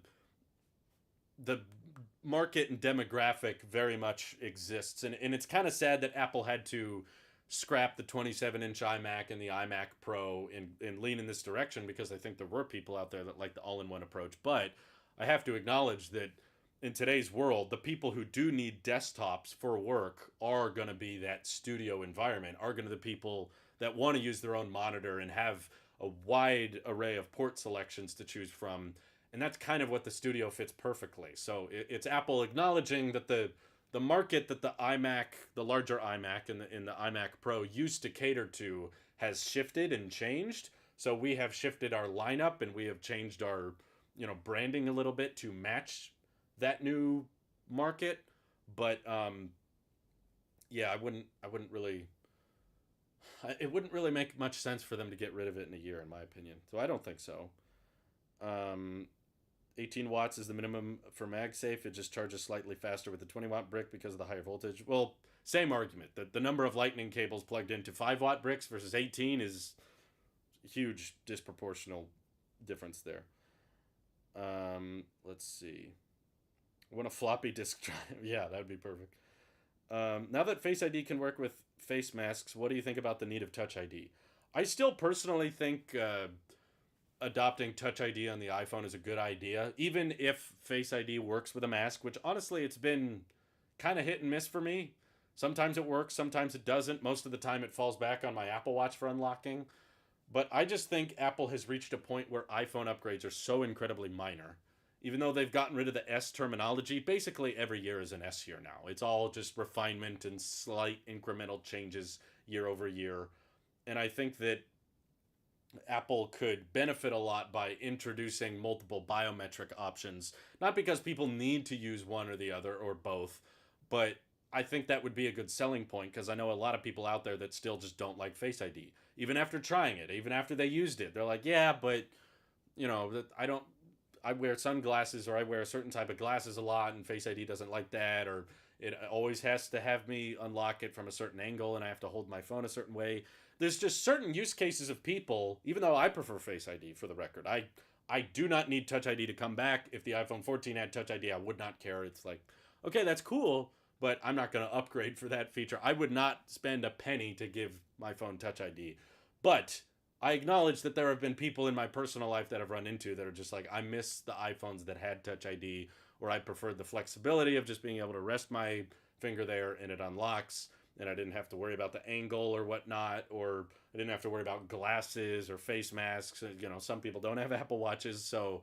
market and demographic very much exists. And it's kind of sad that Apple had to scrap the 27-inch iMac and the iMac Pro and lean in this direction, because I think there were people out there that like the all-in-one approach. But I have to acknowledge that in today's world, the people who do need desktops for work are going to be that studio environment, are going to be the people that want to use their own monitor and have a wide array of port selections to choose from. And that's kind of what the Studio fits perfectly. So it's Apple acknowledging that the market that the iMac, the larger iMac and the iMac Pro used to cater to has shifted and changed. So we have shifted our lineup and we have changed our, branding a little bit to match that new market. But yeah, it wouldn't really make much sense for them to get rid of it in a year, in my opinion. So I don't think so. 18 watts is the minimum for MagSafe. It just charges slightly faster with the 20-watt brick because of the higher voltage. Well, same argument. The number of lightning cables plugged into 5-watt bricks versus 18 is a huge disproportional difference there. Let's see. I want a floppy disk drive. Yeah, that would be perfect. Now that Face ID can work with face masks, what do you think about the need of Touch ID? I still personally think adopting Touch ID on the iPhone is a good idea, even if Face ID works with a mask, which honestly it's been kind of hit and miss for me. Sometimes it works, sometimes it doesn't. Most of the time it falls back on my Apple Watch for unlocking. But I just think Apple has reached a point where iPhone upgrades are so incredibly minor. Even though they've gotten rid of the S terminology, basically every year is an S year now. It's all just refinement and slight incremental changes year over year. And I think that Apple could benefit a lot by introducing multiple biometric options. Not because people need to use one or the other or both, but I think that would be a good selling point, because I know a lot of people out there that still just don't like Face ID. Even after trying it, even after they used it, they're like, yeah, but, I wear sunglasses, or I wear a certain type of glasses a lot, and Face ID doesn't like that, or it always has to have me unlock it from a certain angle, and I have to hold my phone a certain way. There's just certain use cases of people, even though I prefer Face ID, for the record. I do not need Touch ID to come back. If the iPhone 14 had Touch ID, I would not care. It's like, okay, that's cool, but I'm not going to upgrade for that feature. I would not spend a penny to give my phone Touch ID. But I acknowledge that there have been people in my personal life that I've run into that are just like, I miss the iPhones that had Touch ID, or I preferred the flexibility of just being able to rest my finger there and it unlocks. and I didn't have to worry about the angle or whatnot, or I didn't have to worry about glasses or face masks. You know, some people don't have Apple Watches, so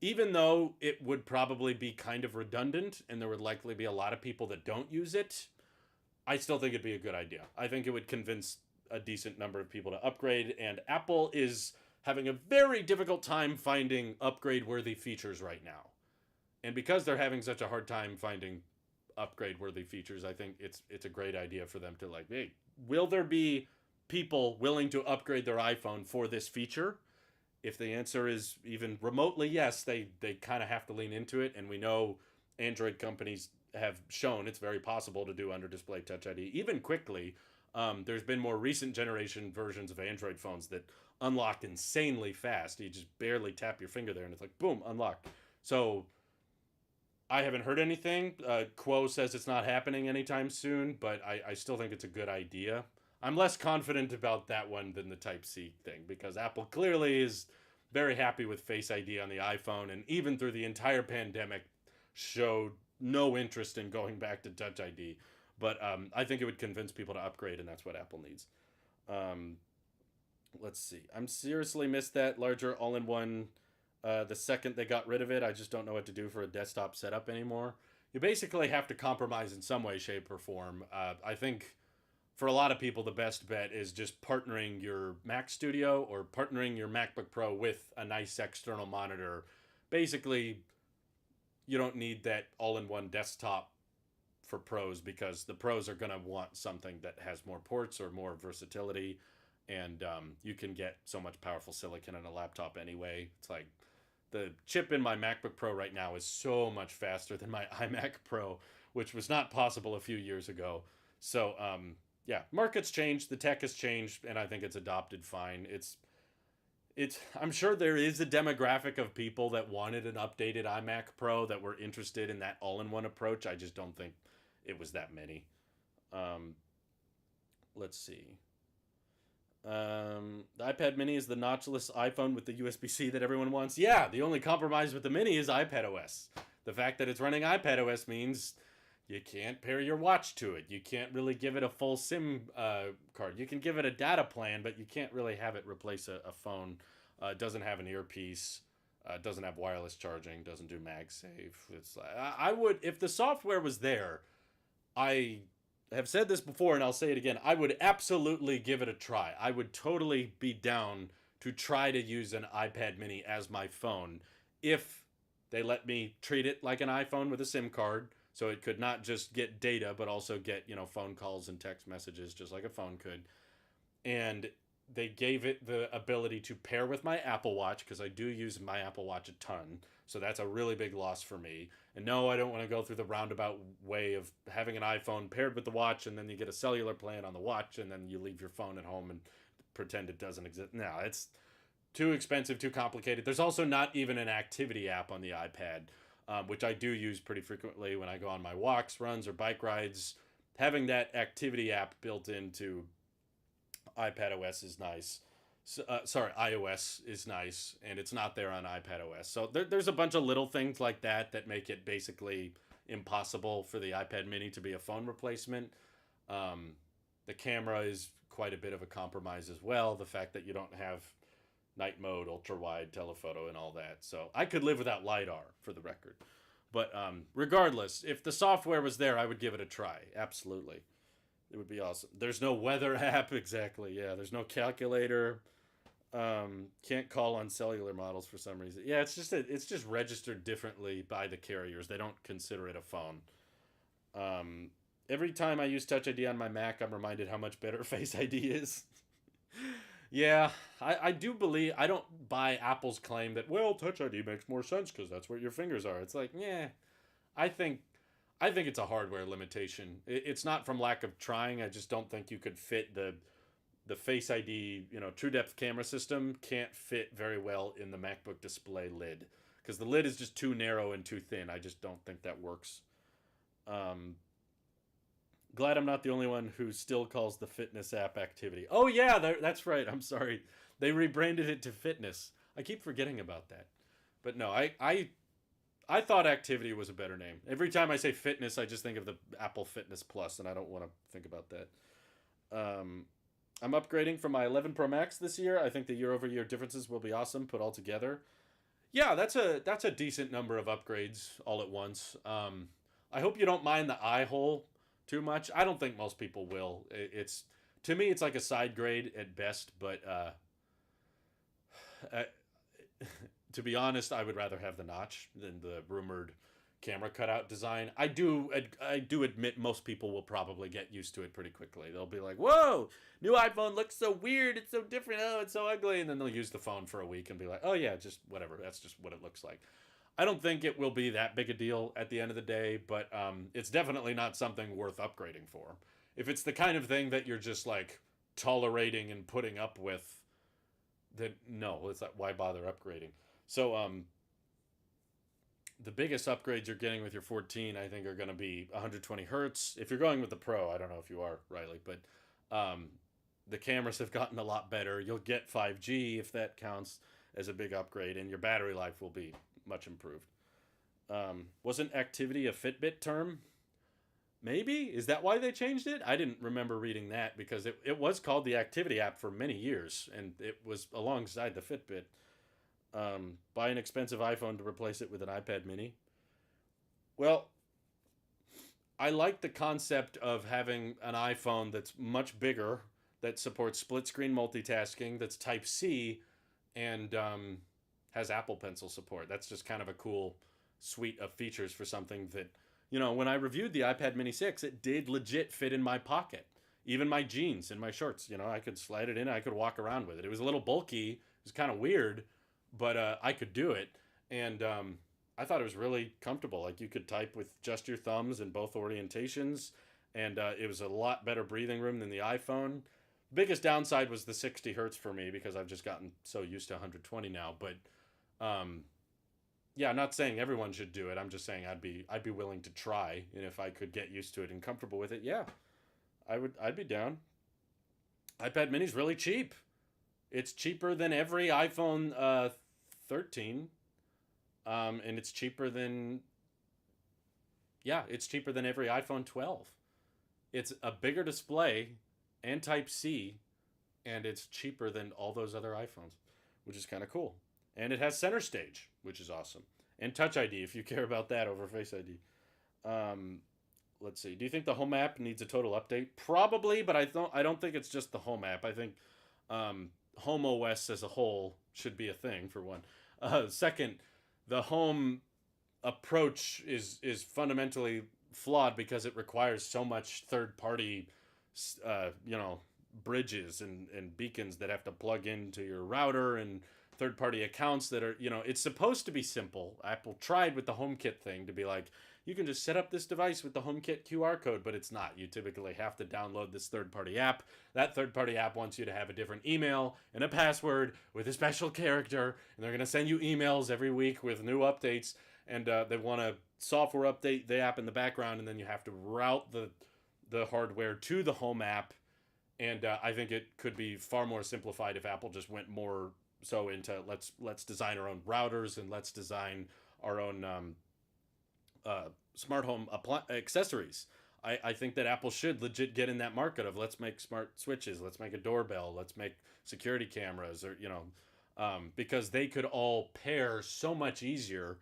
even though it would probably be kind of redundant and there would likely be a lot of people that don't use it, I still think it'd be a good idea. I think it would convince a decent number of people to upgrade, and Apple is having a very difficult time finding upgrade worthy features right now. And because they're having such a hard time finding upgrade worthy features, I think it's a great idea for them to like, hey, will there be people willing to upgrade their iPhone for this feature? If the answer is even remotely yes, they kind of have to lean into it. And we know Android companies have shown it's very possible to do under display Touch ID even quickly. There's been more recent generation versions of Android phones that unlock insanely fast. You just barely tap your finger there and it's like, boom, unlocked. So I haven't heard anything. Quo says it's not happening anytime soon, but I still think it's a good idea. I'm less confident about that one than the Type-C thing, because Apple clearly is very happy with Face ID on the iPhone, and even through the entire pandemic showed no interest in going back to Touch ID. But I think it would convince people to upgrade, and that's what Apple needs. Let's see. I'm seriously missed that larger all-in-one. The second they got rid of it, I just don't know what to do for a desktop setup anymore. You basically have to compromise in some way, shape, or form. I think for a lot of people, the best bet is just partnering your Mac Studio or partnering your MacBook Pro with a nice external monitor. Basically, you don't need that all-in-one desktop for pros, because the pros are going to want something that has more ports or more versatility, and you can get so much powerful silicon in a laptop anyway. It's like the chip in my MacBook Pro right now is so much faster than my iMac Pro, which was not possible a few years ago. So yeah, market's changed, the tech has changed, and I think it's adopted fine. It's I'm sure there is a demographic of people that wanted an updated iMac Pro that were interested in that all-in-one approach. I just don't think it was that many. Let's see. The iPad mini is the notchless iPhone with the USB-C that everyone wants. Yeah, the only compromise with the mini is iPadOS. The fact that it's running iPadOS means you can't pair your watch to it. You can't really give it a full SIM card. You can give it a data plan, but you can't really have it replace a phone. It doesn't have an earpiece. It doesn't have wireless charging. Doesn't do MagSafe. It's I would, if the software was there, I have said this before and I'll say it again, I would absolutely give it a try. I would totally be down to try to use an iPad mini as my phone if they let me treat it like an iPhone with a SIM card, so it could not just get data but also get, you know, phone calls and text messages just like a phone could. And they gave it the ability to pair with my Apple Watch, because I do use my Apple Watch a ton. So that's a really big loss for me. And no, I don't want to go through the roundabout way of having an iPhone paired with the watch, and then you get a cellular plan on the watch, and then you leave your phone at home and pretend it doesn't exist. No, it's too expensive, too complicated. There's also not even an activity app on the iPad, which I do use pretty frequently when I go on my walks, runs, or bike rides. Having that activity app built into iPadOS is nice. iOS is nice, and it's not there on iPadOS. So there's a bunch of little things like that that make it basically impossible for the iPad mini to be a phone replacement. The camera is quite a bit of a compromise as well. The fact that you don't have night mode, ultra wide, telephoto, and all that. So I could live without LiDAR, for the record. But regardless, if the software was there, I would give it a try. Absolutely. It would be awesome. There's no weather app, exactly. Yeah, there's no calculator. Can't call on cellular models for some reason. Yeah, it's just registered differently by the carriers. They don't consider it a phone. Every time I use Touch ID on my Mac, I'm reminded how much better Face ID is. Yeah, I do believe, I don't buy Apple's claim that, well, Touch ID makes more sense because that's where your fingers are. It's like, yeah, I think it's a hardware limitation. It's not from lack of trying. I just don't think you could fit the Face ID, True Depth camera system can't fit very well in the MacBook display lid, because the lid is just too narrow and too thin. I just don't think that works. Glad I'm not the only one who still calls the fitness app activity. Oh yeah, that's right. I'm sorry. They rebranded it to fitness. I keep forgetting about that. But no, I I thought activity was a better name. Every time I say fitness, I just think of the Apple Fitness Plus, and I don't want to think about that. Um, I'm upgrading from my 11 Pro Max this year. I think the year-over-year differences will be awesome put all together. Yeah, that's a decent number of upgrades all at once. I hope you don't mind the eye hole too much. I don't think most people will. It's to me, it's like a side grade at best. But uh, to be honest, I would rather have the notch than the rumored camera cutout design. I do admit most people will probably get used to it pretty quickly. They'll be like, "Whoa, new iPhone looks so weird. It's so different. Oh, it's so ugly." And then they'll use the phone for a week and be like, "Oh yeah, just whatever. That's just what it looks like." I don't think it will be that big a deal at the end of the day, but it's definitely not something worth upgrading for. If it's the kind of thing that you're just like tolerating and putting up with, then no, it's like why bother upgrading? So the biggest upgrades you're getting with your 14, I think, are going to be 120 hertz. If you're going with the Pro, I don't know if you are, Riley, but the cameras have gotten a lot better. You'll get 5G if that counts as a big upgrade, and your battery life will be much improved. Wasn't activity a Fitbit term? Maybe? Is that why they changed it? I didn't remember reading that because it was called the Activity app for many years, and it was alongside the Fitbit. Buy an expensive iPhone to replace it with an iPad mini. Well, I like the concept of having an iPhone that's much bigger, that supports split screen multitasking, that's Type C, and has Apple Pencil support. That's just kind of a cool suite of features for something that, when I reviewed the iPad Mini 6, it did legit fit in my pocket. Even my jeans and my shorts, I could slide it in, I could walk around with it. It was a little bulky, it was kind of weird, but I could do it. And I thought it was really comfortable. Like you could type with just your thumbs in both orientations, and it was a lot better breathing room than the iPhone. Biggest downside was the 60 hertz for me because I've just gotten so used to 120 now. But yeah, not saying everyone should do it. I'm just saying I'd be willing to try, and if I could get used to it and comfortable with it, yeah, I'd be down. iPad Mini's really cheap. It's cheaper than every iPhone 13, and it's cheaper than every iPhone 12. It's a bigger display and Type C, and it's cheaper than all those other iPhones, which is kind of cool. And it has Center Stage, which is awesome, and Touch ID if you care about that over Face ID. Um, let's see. Do you think the Home app needs a total update? Probably, but I don't think it's just the Home app. I think Home OS as a whole should be a thing for one. Second, the Home approach is fundamentally flawed because it requires so much third party, you know, bridges and beacons that have to plug into your router and third party accounts that are, it's supposed to be simple. Apple tried with the HomeKit thing to be like, you can just set up this device with the HomeKit QR code, but it's not. You typically have to download this third-party app. That third-party app wants you to have a different email and a password with a special character, and they're going to send you emails every week with new updates, and they want to software update the app in the background, and then you have to route the hardware to the Home app, and I think it could be far more simplified if Apple just went more so into let's design our own routers and let's design our own smart home accessories. I think that Apple should legit get in that market of let's make smart switches, let's make a doorbell, let's make security cameras, or because they could all pair so much easier.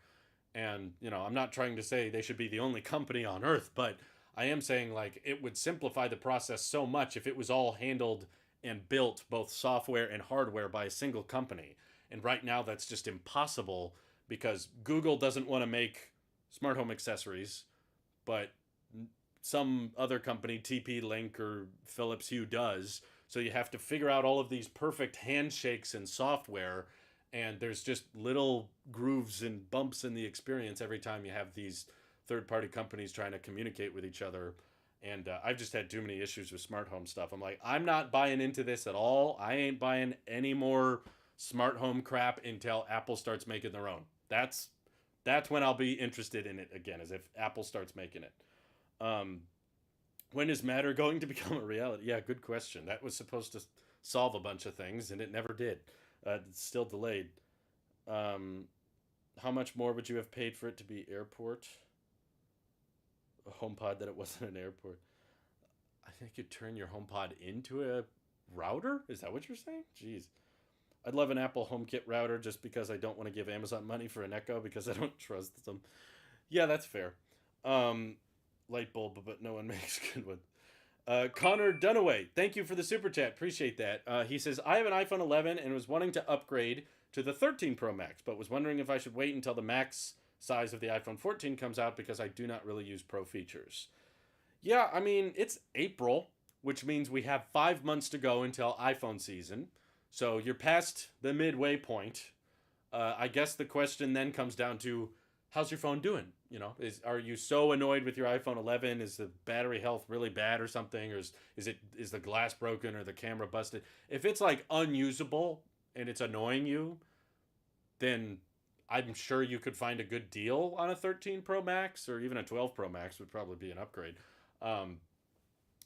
And I'm not trying to say they should be the only company on earth, but I am saying like it would simplify the process so much if it was all handled and built both software and hardware by a single company. And right now that's just impossible because Google doesn't want to make smart home accessories, but some other company, TP-Link or Philips Hue, does. So you have to figure out all of these perfect handshakes and software, and there's just little grooves and bumps in the experience every time you have these third-party companies trying to communicate with each other. And I've just had too many issues with smart home stuff. I'm like, I'm not buying into this at all. I ain't buying any more smart home crap until Apple starts making their own. That's when I'll be interested in it again, as if Apple starts making it. When is Matter going to become a reality? Yeah, good question. That was supposed to solve a bunch of things, and it never did. It's still delayed. How much more would you have paid for it to be airport? A HomePod that it wasn't an airport. I think you turn your HomePod into a router? Is that what you're saying? Jeez. I'd love an Apple HomeKit router just because I don't want to give Amazon money for an Echo because I don't trust them. Yeah, that's fair. Um, Light bulb, but no one makes good ones. Connor Dunaway, thank you for the super chat. Appreciate that. He says, I have an iPhone 11 and was wanting to upgrade to the 13 Pro Max, but was wondering if I should wait until the max size of the iPhone 14 comes out because I do not really use Pro features. Yeah, I mean, it's April, which means we have 5 months to go until iPhone season. So you're past the midway point. I guess the question then comes down to, how's your phone doing? You know, are you so annoyed with your iPhone 11? Is the battery health really bad or something, or is the glass broken or the camera busted? If it's like unusable and it's annoying you, then I'm sure you could find a good deal on a 13 Pro Max, or even a 12 Pro Max would probably be an upgrade. Um,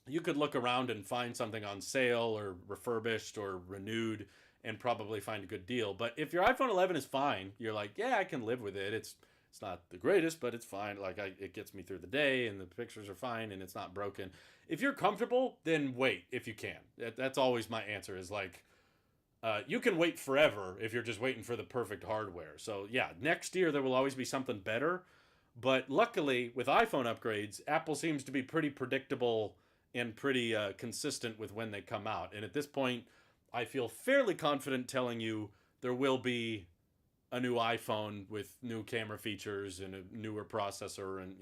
you could look around and find something on sale or refurbished or renewed and probably find a good deal. But if your iPhone 11 is fine, you're like, yeah, I can live with it. It's not the greatest, but it's fine. Like it gets me through the day, and the pictures are fine, and it's not broken. If you're comfortable, then wait if you can. That's always my answer. Is like, you can wait forever if you're just waiting for the perfect hardware. So yeah, next year there will always be something better. But luckily, with iPhone upgrades, Apple seems to be pretty predictable and pretty consistent with when they come out. And at this point, I feel fairly confident telling you there will be a new iPhone with new camera features and a newer processor and,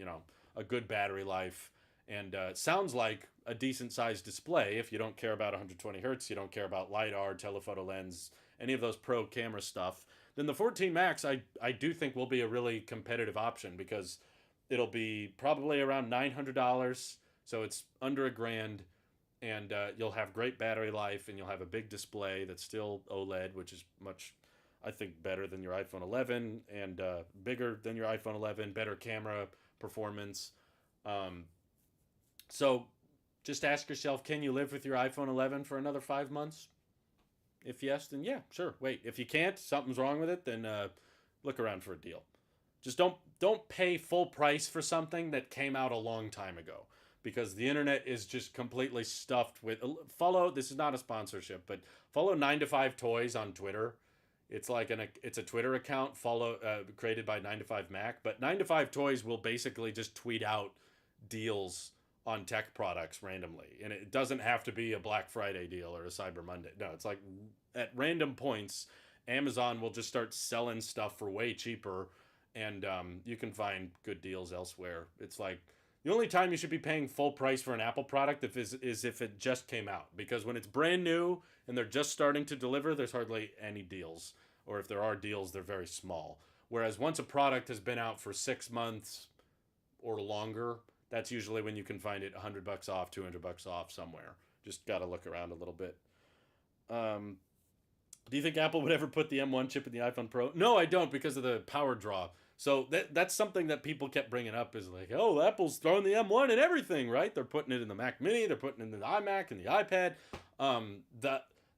a good battery life. And it sounds like a decent sized display if you don't care about 120 hertz, you don't care about LiDAR, telephoto lens, any of those pro camera stuff. Then the 14 Max, I do think will be a really competitive option because it'll be probably around $900. So it's under $1,000, and you'll have great battery life, and you'll have a big display that's still OLED, which is much, I think, better than your iPhone 11, and bigger than your iPhone 11, better camera performance. So just ask yourself, can you live with your iPhone 11 for another 5 months? If yes, then yeah, sure. Wait, if you can't, something's wrong with it, then look around for a deal. Just don't pay full price for something that came out a long time ago, because the internet is just completely stuffed with follow. This is not a sponsorship, but follow 9 to 5 Toys on Twitter. It's like it's a Twitter account created by 9 to 5 Mac, but 9 to 5 Toys will basically just tweet out deals on tech products randomly, and it doesn't have to be a Black Friday deal or a Cyber Monday. No, it's like at random points, Amazon will just start selling stuff for way cheaper, and you can find good deals elsewhere. It's like the only time you should be paying full price for an Apple product is if it just came out, because when it's brand new and they're just starting to deliver, there's hardly any deals, or if there are deals, they're very small. Whereas once a product has been out for 6 months or longer, that's usually when you can find it $100 off, $200 off somewhere. Just got to look around a little bit. Do you think Apple would ever put the M1 chip in the iPhone Pro? No, I don't, because of the power draw. So that's something that people kept bringing up, is like, oh, Apple's throwing the M1 in everything, right? They're putting it in the Mac Mini, they're putting it in the iMac and the iPad.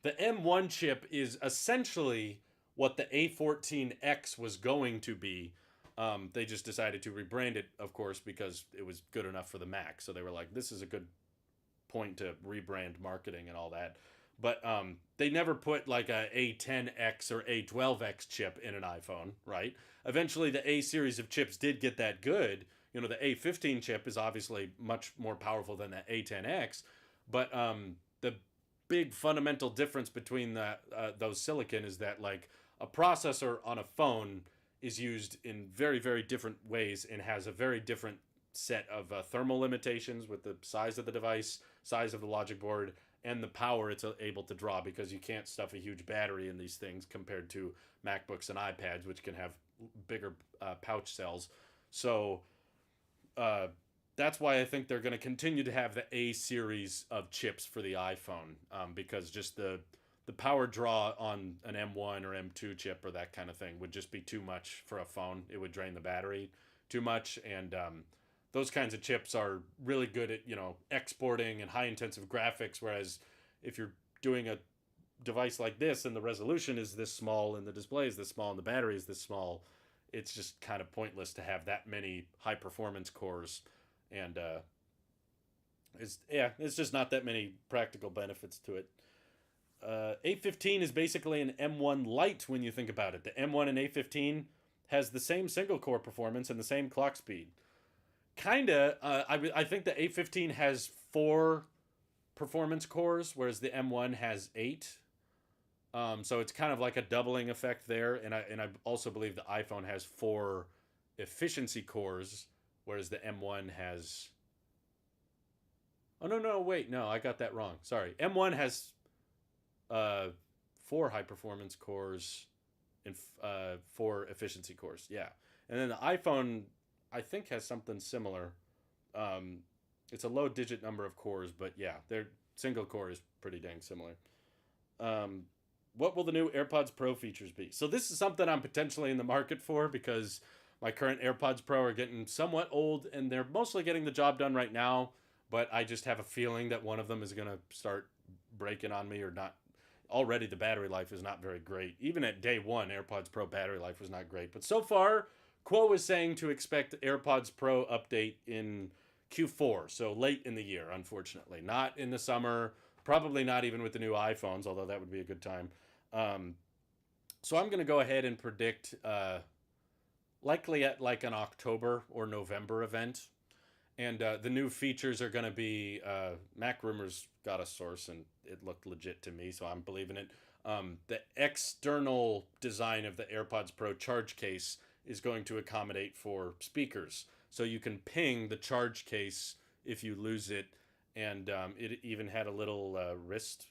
The M1 chip is essentially what the A14X was going to be. They just decided to rebrand it, of course, because it was good enough for the Mac. So they were like, this is a good point to rebrand marketing and all that. But they never put like a A10X or A12X chip in an iPhone, right? Eventually, the A series of chips did get that good. The A15 chip is obviously much more powerful than the A10X. But the big fundamental difference between those silicon is that, like, a processor on a phone is used in very, very different ways and has a very different set of thermal limitations with the size of the device, size of the logic board, and the power it's able to draw, because you can't stuff a huge battery in these things compared to MacBooks and iPads, which can have bigger pouch cells. So that's why I think they're going to continue to have the A series of chips for the iPhone, because just the power draw on an M1 or M2 chip or that kind of thing would just be too much for a phone. It would drain the battery too much, and those kinds of chips are really good at, exporting and high intensive graphics, whereas if you're doing a device like this and the resolution is this small and the display is this small and the battery is this small, it's just kind of pointless to have that many high performance cores, and it's just not that many practical benefits to it. 815 is basically an M1 Lite when you think about it. The M1 and 815 has the same single core performance and the same clock speed. Kinda, I think the 815 has 4 performance cores, whereas the M1 has 8. So it's kind of like a doubling effect there, and I also believe the iPhone has 4 efficiency cores, whereas the M1 has. Oh no, wait, no, I got that wrong. Sorry, M1 has 4 high performance cores and 4 efficiency cores. Yeah, and then the iPhone, I think, has something similar. It's a low digit number of cores, but yeah, their single core is pretty dang similar. What will the new AirPods Pro features be? So this is something I'm potentially in the market for because my current AirPods Pro are getting somewhat old and they're mostly getting the job done right now, but I just have a feeling that one of them is going to start breaking on me or not. Already the battery life is not very great. Even at day one, AirPods Pro battery life was not great. But so far, Quo is saying to expect AirPods Pro update in Q4, so late in the year, unfortunately. Not in the summer, probably not even with the new iPhones, although that would be a good time. So I'm going to go ahead and predict likely at like an October or November event. And the new features are going to be Mac Rumors got a source and it looked legit to me, so I'm believing it. The external design of the AirPods Pro charge case is going to accommodate for speakers. So you can ping the charge case if you lose it. And it even had a little wrist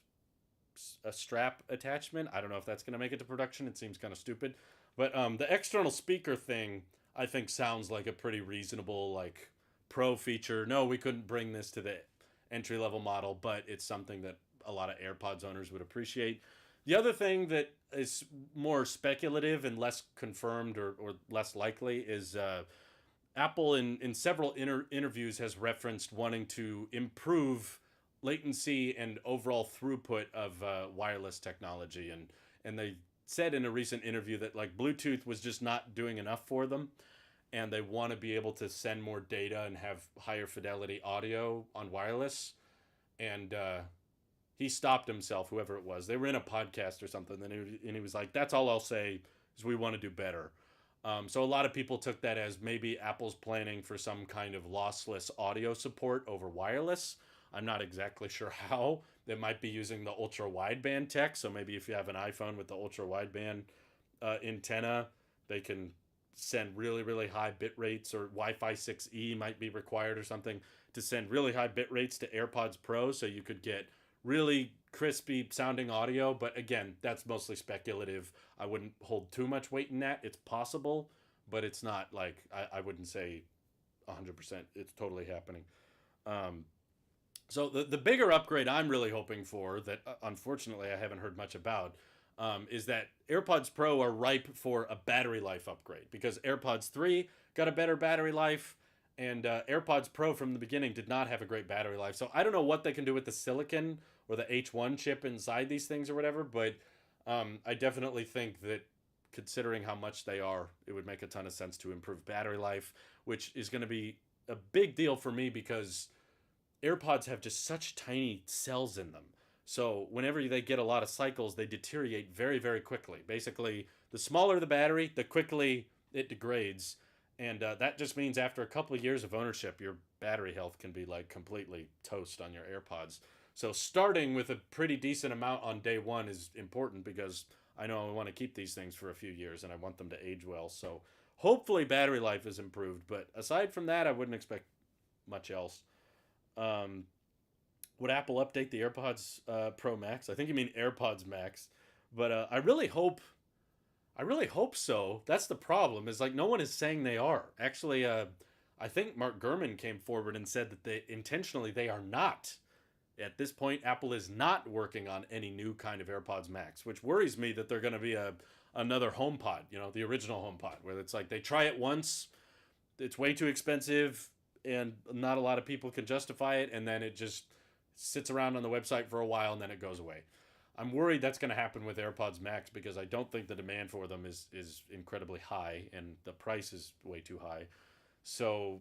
strap attachment. I don't know if that's going to make it to production. It seems kind of stupid. But the external speaker thing, I think, sounds like a pretty reasonable, like, pro feature. No, we couldn't bring this to the entry-level model, but it's something that a lot of AirPods owners would appreciate. The other thing that is more speculative and less confirmed or less likely is Apple in several interviews has referenced wanting to improve latency and overall throughput of wireless technology. And they said in a recent interview that like Bluetooth was just not doing enough for them. And they want to be able to send more data and have higher fidelity audio on wireless. And he stopped himself, whoever it was. They were in a podcast or something, and he was like, that's all I'll say is we want to do better. So a lot of people took that as maybe Apple's planning for some kind of lossless audio support over wireless. I'm not exactly sure how. They might be using the ultra wideband tech. So maybe if you have an iPhone with the ultra wideband antenna, they can send really, really high bit rates, or Wi-Fi 6E might be required or something to send really high bit rates to AirPods Pro so you could get really crispy sounding audio. But again, that's mostly speculative. I wouldn't hold too much weight in that. It's possible, but it's not like, I wouldn't say 100% it's totally happening. So the bigger upgrade I'm really hoping for that unfortunately I haven't heard much about is that AirPods Pro are ripe for a battery life upgrade, because AirPods 3 got a better battery life, and AirPods Pro from the beginning did not have a great battery life. So I don't know what they can do with the silicon or the H1 chip inside these things or whatever, but I definitely think that considering how much they are, it would make a ton of sense to improve battery life, which is going to be a big deal for me because AirPods have just such tiny cells in them. So whenever they get a lot of cycles, they deteriorate very, very quickly. Basically, the smaller the battery, the quickly it degrades. And that just means after a couple of years of ownership, your battery health can be like completely toast on your AirPods. So starting with a pretty decent amount on day one is important, because I know I want to keep these things for a few years and I want them to age well. So hopefully battery life is improved. But aside from that, I wouldn't expect much else. Would Apple update the AirPods Pro Max? I think you mean AirPods Max, but I really hope so. That's the problem. Is like no one is saying they are. Actually, I think Mark Gurman came forward and said that they are not. At this point, Apple is not working on any new kind of AirPods Max, which worries me that they're going to be another HomePod, the original HomePod, where it's like they try it once, it's way too expensive, and not a lot of people can justify it, and then it just sits around on the website for a while, and then it goes away. I'm worried that's going to happen with AirPods Max because I don't think the demand for them is incredibly high and the price is way too high. So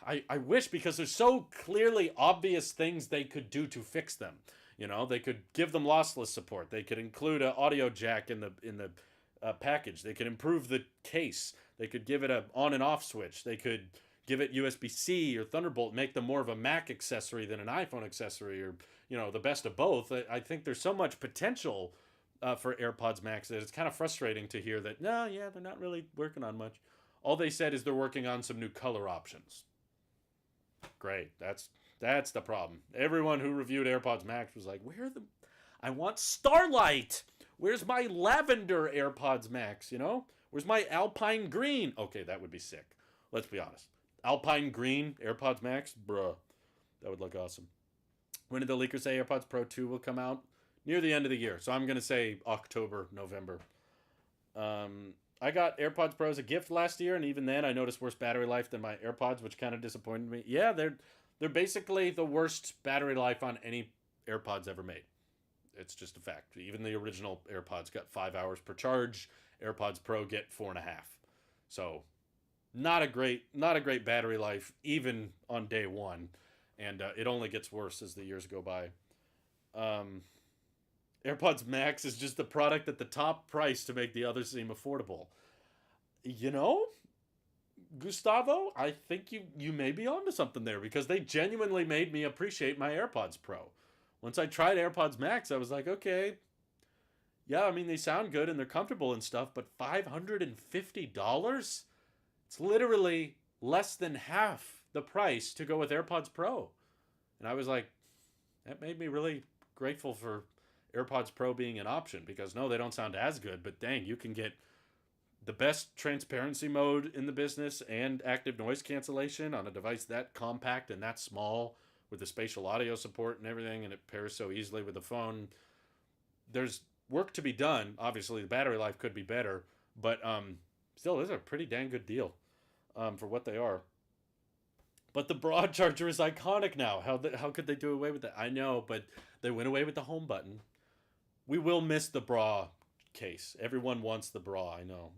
I wish, because there's so clearly obvious things they could do to fix them. You know, they could give them lossless support. They could include an audio jack in the package. They could improve the case. They could give it a on and off switch. They could give it USB-C or Thunderbolt, make them more of a Mac accessory than an iPhone accessory, or the best of both. I think there's so much potential for AirPods Max that it's kind of frustrating to hear that no, yeah, they're not really working on much. All they said is they're working on some new color options. Great, that's the problem. Everyone who reviewed AirPods Max was like, "Where are the? I want Starlight. Where's my lavender AirPods Max? Where's my Alpine Green? Okay, that would be sick. Let's be honest. Alpine Green AirPods Max, bruh, that would look awesome. When did the leaker say AirPods Pro 2 will come out? Near the end of the year. So I'm going to say October, November. I got AirPods Pro as a gift last year, and even then I noticed worse battery life than my AirPods, which kind of disappointed me. Yeah, they're basically the worst battery life on any AirPods ever made. It's just a fact. Even the original AirPods got 5 hours per charge. AirPods Pro get 4.5. So not a great battery life, even on day one. And it only gets worse as the years go by. AirPods Max is just the product at the top price to make the others seem affordable. Gustavo, I think you may be onto something there, because they genuinely made me appreciate my AirPods Pro. Once I tried AirPods Max, I was like, okay, yeah, I mean, they sound good and they're comfortable and stuff, but $550? It's literally less than half the price to go with AirPods Pro. And I was like, that made me really grateful for AirPods Pro being an option, because no, they don't sound as good, but dang, you can get the best transparency mode in the business and active noise cancellation on a device that compact and that small, with the spatial audio support and everything, and it pairs so easily with the phone. There's work to be done. Obviously, the battery life could be better, but still, this is a pretty dang good deal for what they are. But the broad charger is iconic now. How could they do away with that? I know, but they went away with the home button. We will miss the bra case. Everyone wants the bra, I know.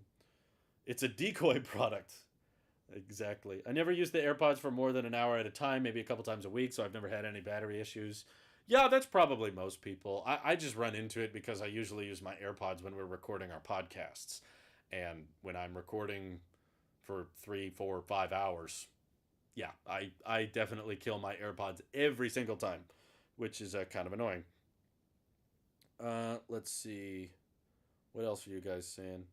It's a decoy product. Exactly. I never use the AirPods for more than an hour at a time, maybe a couple times a week, so I've never had any battery issues. Yeah, that's probably most people. I just run into it because I usually use my AirPods when we're recording our podcasts. And when I'm recording for 3, 4, 5 hours, yeah, I definitely kill my AirPods every single time, which is kind of annoying. Let's see. What else are you guys saying?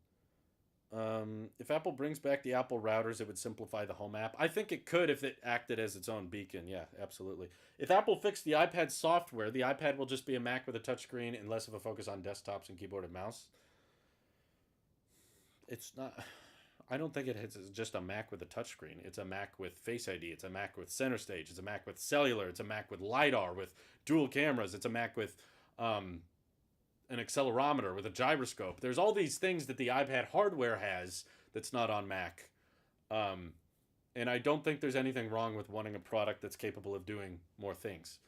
If Apple brings back the Apple routers, it would simplify the home app. I think it could if it acted as its own beacon. Yeah, absolutely. If Apple fixed the iPad software, the iPad will just be a Mac with a touchscreen and less of a focus on desktops and keyboard and mouse. It's not... I don't think it's just a Mac with a touchscreen. It's a Mac with Face ID. It's a Mac with Center Stage. It's a Mac with cellular. It's a Mac with LiDAR, with dual cameras. It's a Mac with an accelerometer, with a gyroscope. There's all these things that the iPad hardware has that's not on Mac. And I don't think there's anything wrong with wanting a product that's capable of doing more things.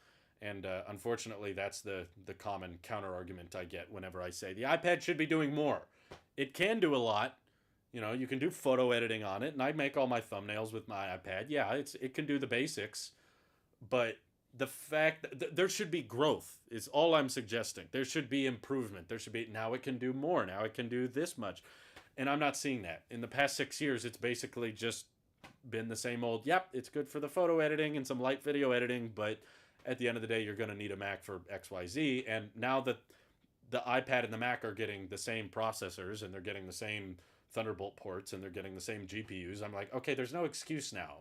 And unfortunately, that's the common counter argument I get whenever I say the iPad should be doing more. It can do a lot. You can do photo editing on it, and I make all my thumbnails with my iPad. Yeah, it can do the basics, but the fact that there should be growth is all I'm suggesting. There should be improvement. There should be, now it can do more. Now it can do this much. And I'm not seeing that. In the past 6 years, it's basically just been the same old, yep, it's good for the photo editing and some light video editing, but at the end of the day, you're going to need a Mac for XYZ. And now that the iPad and the Mac are getting the same processors, and they're getting the same Thunderbolt ports, and they're getting the same GPUs, I'm like, okay, there's no excuse now.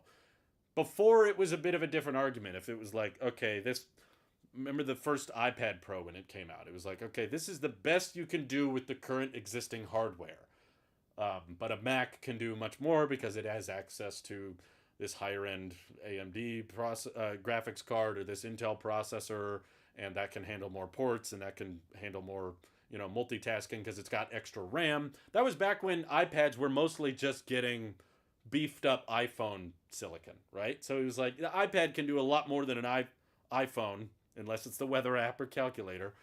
Before, it was a bit of a different argument. If it was like, okay, remember the first iPad Pro when it came out, it was like, okay, this is the best you can do with the current existing hardware. But a Mac can do much more because it has access to this higher end AMD graphics card, or this Intel processor, and that can handle more ports, and that can handle more multitasking because it's got extra RAM. That was back when iPads were mostly just getting beefed up iPhone silicon, right? So it was like, the iPad can do a lot more than an iPhone, unless it's the weather app or calculator.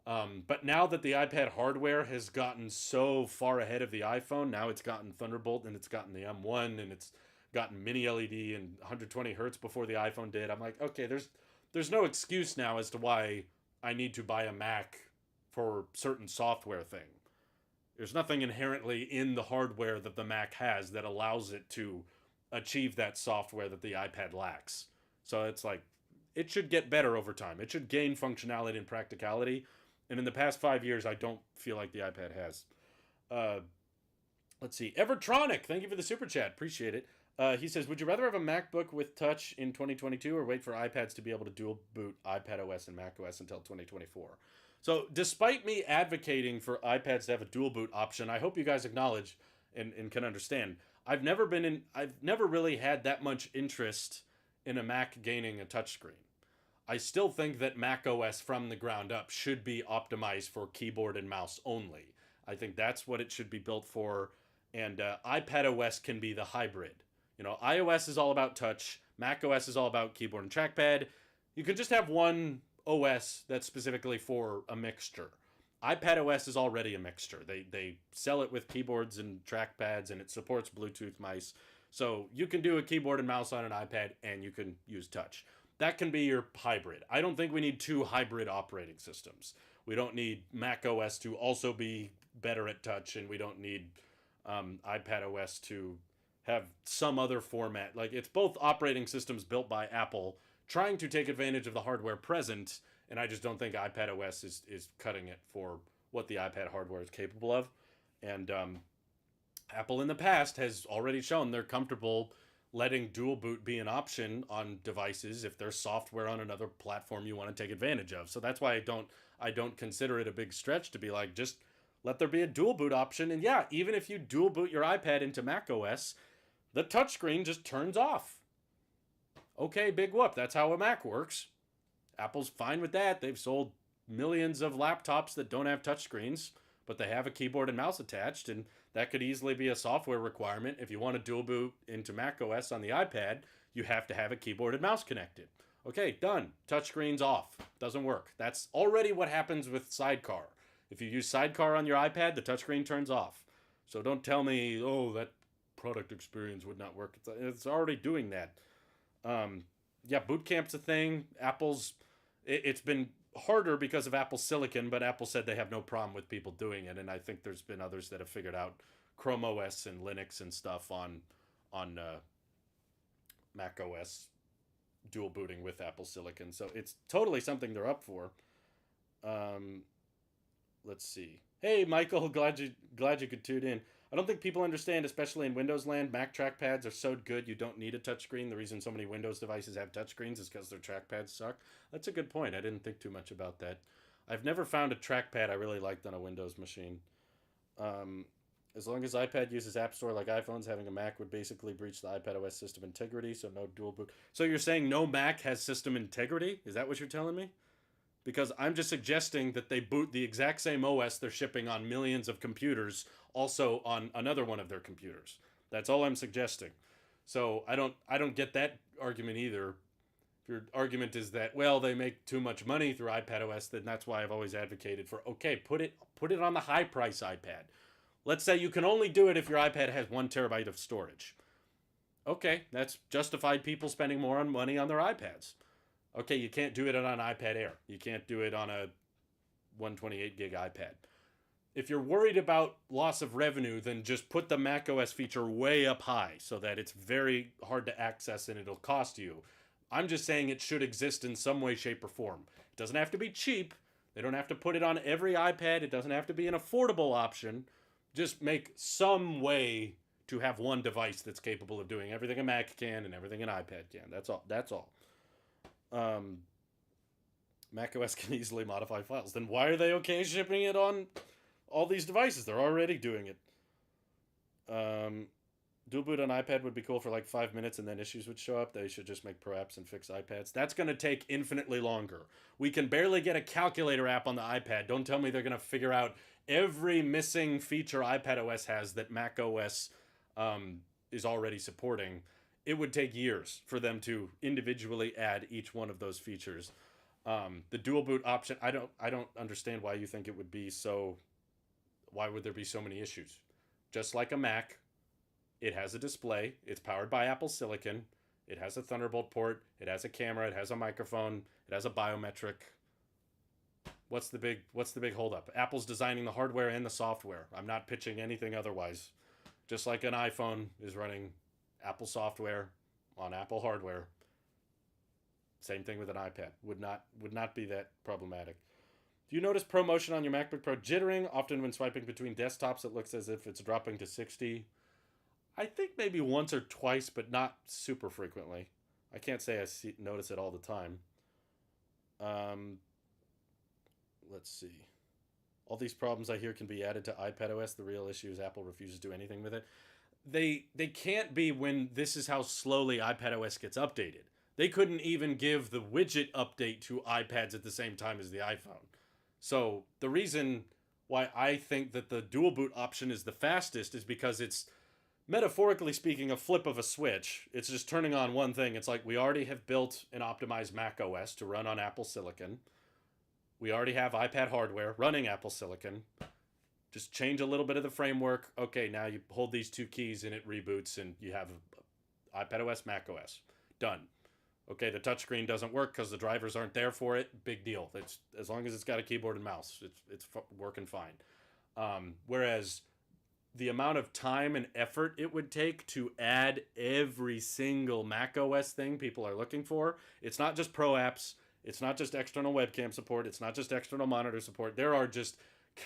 But now that the iPad hardware has gotten so far ahead of the iPhone, now it's gotten Thunderbolt and it's gotten the M1 and it's gotten mini LED and 120 hertz before the iPhone did. I'm like, okay, there's no excuse now as to why I need to buy a Mac for certain software thing. There's nothing inherently in the hardware that the Mac has that allows it to achieve that software that the iPad lacks. So it's like, it should get better over time. It should gain functionality and practicality. And in the past 5 years, I don't feel like the iPad has. Uh, let's see. Evertronic, thank you for the super chat. Appreciate it. He says, would you rather have a MacBook with touch in 2022 or wait for iPads to be able to dual boot iPadOS and macOS until 2024? So despite me advocating for iPads to have a dual boot option, I hope you guys acknowledge and can understand. I've never really had that much interest in a Mac gaining a touchscreen. I still think that macOS from the ground up should be optimized for keyboard and mouse only. I think that's what it should be built for. And iPadOS can be the hybrid. You know, iOS is all about touch. macOS is all about keyboard and trackpad. You can just have one OS that's specifically for a mixture. iPadOS is already a mixture. They sell it with keyboards and trackpads, and it supports Bluetooth mice. So you can do a keyboard and mouse on an iPad, and you can use touch. That can be your hybrid. I don't think we need two hybrid operating systems. We don't need macOS to also be better at touch, and we don't need iPadOS to have some other format. Like, it's both operating systems built by Apple trying to take advantage of the hardware present, and I just don't think iPadOS is cutting it for what the iPad hardware is capable of. And Apple in the past has already shown they're comfortable letting dual boot be an option on devices if there's software on another platform you want to take advantage of. So that's why I don't consider it a big stretch to be like, just let there be a dual boot option. And yeah, even if you dual boot your iPad into macOS, the touchscreen just turns off. Okay, big whoop. That's how a Mac works. Apple's fine with that. They've sold millions of laptops that don't have touchscreens, but they have a keyboard and mouse attached, and that could easily be a software requirement. If you want to dual boot into macOS on the iPad, you have to have a keyboard and mouse connected. Okay, done. Touchscreen's off. Doesn't work. That's already what happens with Sidecar. If you use Sidecar on your iPad, the touchscreen turns off. So don't tell me, oh, that product experience would not work. It's already doing that. Yeah, Boot Camp's a thing. It's been harder because of Apple Silicon, but Apple said they have no problem with people doing it, and I think there's been others that have figured out Chrome OS and Linux and stuff on Mac OS dual booting with Apple Silicon. So it's totally something they're up for. Let's see. Hey, Michael, glad you could tune in. I don't think people understand, especially in Windows land, Mac trackpads are so good you don't need a touchscreen. The reason so many Windows devices have touchscreens is because their trackpads suck. That's a good point. I didn't think too much about that. I've never found a trackpad I really liked on a Windows machine. As long as iPad uses App Store like iPhones, having a Mac would basically breach the iPadOS system integrity, so no dual boot. So you're saying no Mac has system integrity? Is that what you're telling me? Because I'm just suggesting that they boot the exact same OS they're shipping on millions of computers also on another one of their computers. That's all I'm suggesting. So I don't get that argument either. If your argument is that, well, they make too much money through iPadOS, then that's why I've always advocated for, okay, put it on the high price iPad. Let's say you can only do it if your iPad has 1 terabyte of storage. Okay, that's justified people spending more money on their iPads. Okay, you can't do it on an iPad Air. You can't do it on a 128 gig iPad. If you're worried about loss of revenue, then just put the macOS feature way up high so that it's very hard to access and it'll cost you. I'm just saying it should exist in some way, shape, or form. It doesn't have to be cheap. They don't have to put it on every iPad. It doesn't have to be an affordable option. Just make some way to have one device that's capable of doing everything a Mac can and everything an iPad can. That's all. macOS can easily modify files. Then why are they okay shipping it on all these devices? They're already doing it. Dual boot on iPad would be cool for like 5 minutes and then issues would show up. They should just make pro apps and fix iPads. That's going to take infinitely longer. We can barely get a calculator app on the iPad. Don't tell me they're going to figure out every missing feature iPadOS has that macOS is already supporting. It would take years for them to individually add each one of those features. The dual boot option, I don't understand why you think it would be so. Why would there be so many issues? Just like a Mac, it has a display. It's powered by Apple Silicon. It has a Thunderbolt port. It has a camera. It has a microphone. It has a biometric. What's the big holdup? Apple's designing the hardware and the software. I'm not pitching anything otherwise. Just like an iPhone is running Apple software on Apple hardware. Same thing with an iPad. Would not be that problematic. Do you notice ProMotion on your MacBook Pro jittering? Often when swiping between desktops, it looks as if it's dropping to 60. I think maybe once or twice, but not super frequently. I can't say notice it all the time. Let's see. All these problems I hear can be added to iPadOS. The real issue is Apple refuses to do anything with it. They can't be when this is how slowly iPadOS gets updated. They couldn't even give the widget update to iPads at the same time as the iPhone. So the reason why I think that the dual boot option is the fastest is because it's, metaphorically speaking, a flip of a switch. It's just turning on one thing. It's like we already have built and optimized macOS to run on Apple Silicon. We already have iPad hardware running Apple Silicon. Just change a little bit of the framework. Okay, now you hold these two keys and it reboots and you have iPadOS, macOS. Done. Okay, the touchscreen doesn't work because the drivers aren't there for it. Big deal. It's, as long as it's got a keyboard and mouse, it's working fine. Whereas the amount of time and effort it would take to add every single macOS thing people are looking for, it's not just Pro apps. It's not just external webcam support. It's not just external monitor support. There are just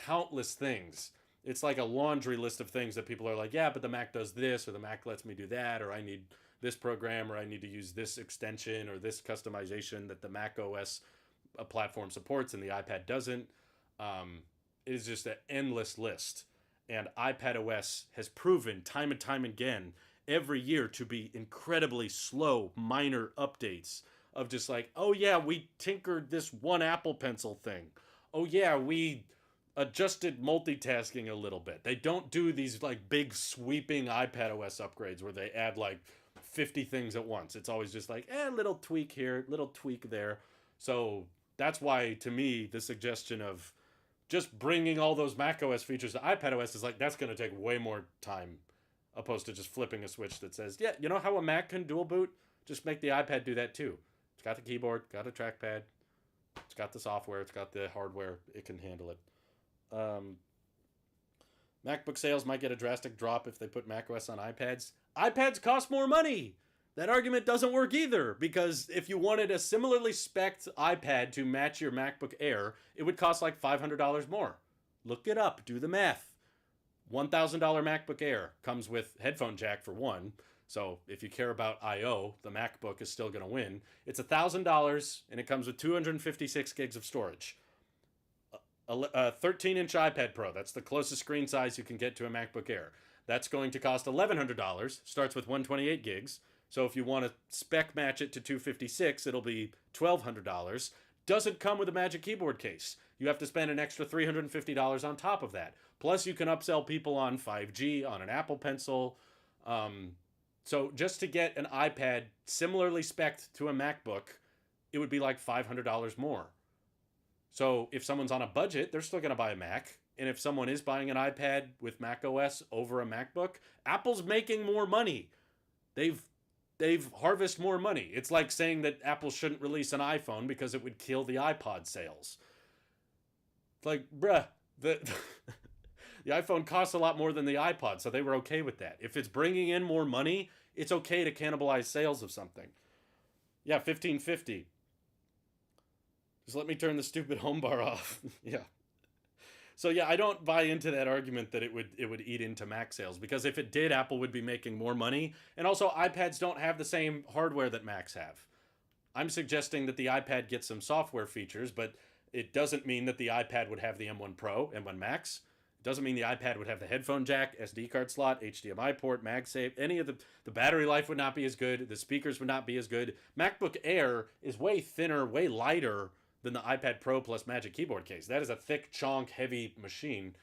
countless things. It's like a laundry list of things that people are like, yeah, but the Mac does this, or the Mac lets me do that, or I need this program, or I need to use this extension or this customization that the Mac OS platform supports and the iPad doesn't. It is just an endless list. And iPadOS has proven time and time again every year to be incredibly slow, minor updates of just like, oh yeah, we tinkered this one Apple Pencil thing. Oh yeah, we adjusted multitasking a little bit. They don't do these like big sweeping iPadOS upgrades where they add like 50 things at once. It's always just like, little tweak here, little tweak there. So that's why, to me, the suggestion of just bringing all those macOS features to iPadOS is like, that's going to take way more time opposed to just flipping a switch that says, yeah, you know how a Mac can dual boot? Just make the iPad do that too. It's got the keyboard, got a trackpad, it's got the software, it's got the hardware, it can handle it. MacBook sales might get a drastic drop if they put macOS on iPads. iPads cost more money! That argument doesn't work either, because if you wanted a similarly spec'd iPad to match your MacBook Air, it would cost like $500 more. Look it up, do the math. $1,000 MacBook Air comes with headphone jack for one, so if you care about I/O, the MacBook is still going to win. It's $1,000 and it comes with 256 gigs of storage. A 13-inch iPad Pro, that's the closest screen size you can get to a MacBook Air. That's going to cost $1,100, starts with 128 gigs. So if you want to spec match it to 256, it'll be $1,200. Doesn't come with a Magic Keyboard case. You have to spend an extra $350 on top of that. Plus you can upsell people on 5G, on an Apple Pencil. So just to get an iPad similarly spec'd to a MacBook, it would be like $500 more. So if someone's on a budget, they're still going to buy a Mac. And if someone is buying an iPad with macOS over a MacBook, Apple's making more money. They've harvested more money. It's like saying that Apple shouldn't release an iPhone because it would kill the iPod sales. It's like, bruh, the iPhone costs a lot more than the iPod, so they were okay with that. If it's bringing in more money, it's okay to cannibalize sales of something. Yeah, 1550. Just let me turn the stupid home bar off. Yeah. So yeah, I don't buy into that argument that it would eat into Mac sales, because if it did, Apple would be making more money. And also, iPads don't have the same hardware that Macs have. I'm suggesting that the iPad gets some software features, but it doesn't mean that the iPad would have the M1 Pro, M1 Max. It doesn't mean the iPad would have the headphone jack, SD card slot, HDMI port, MagSafe. Any of the battery life would not be as good. The speakers would not be as good. MacBook Air is way thinner, way lighter than the iPad Pro plus Magic Keyboard case. That is a thick, chonk, heavy machine.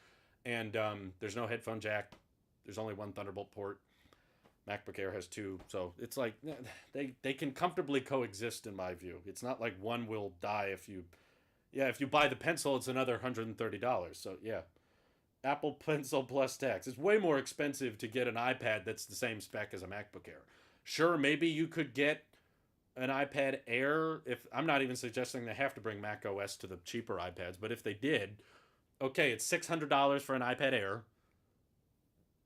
And there's no headphone jack. There's only one Thunderbolt port. MacBook Air has two, so it's like they can comfortably coexist in my view. It's not like one will die if you if you buy the Pencil, it's another $130. So yeah, Apple Pencil plus tax. It's way more expensive to get an iPad that's the same spec as a MacBook Air. Sure, maybe you could get an iPad Air. If I'm not even suggesting they have to bring Mac OS to the cheaper iPads, but if they did, okay, it's $600 for an iPad Air.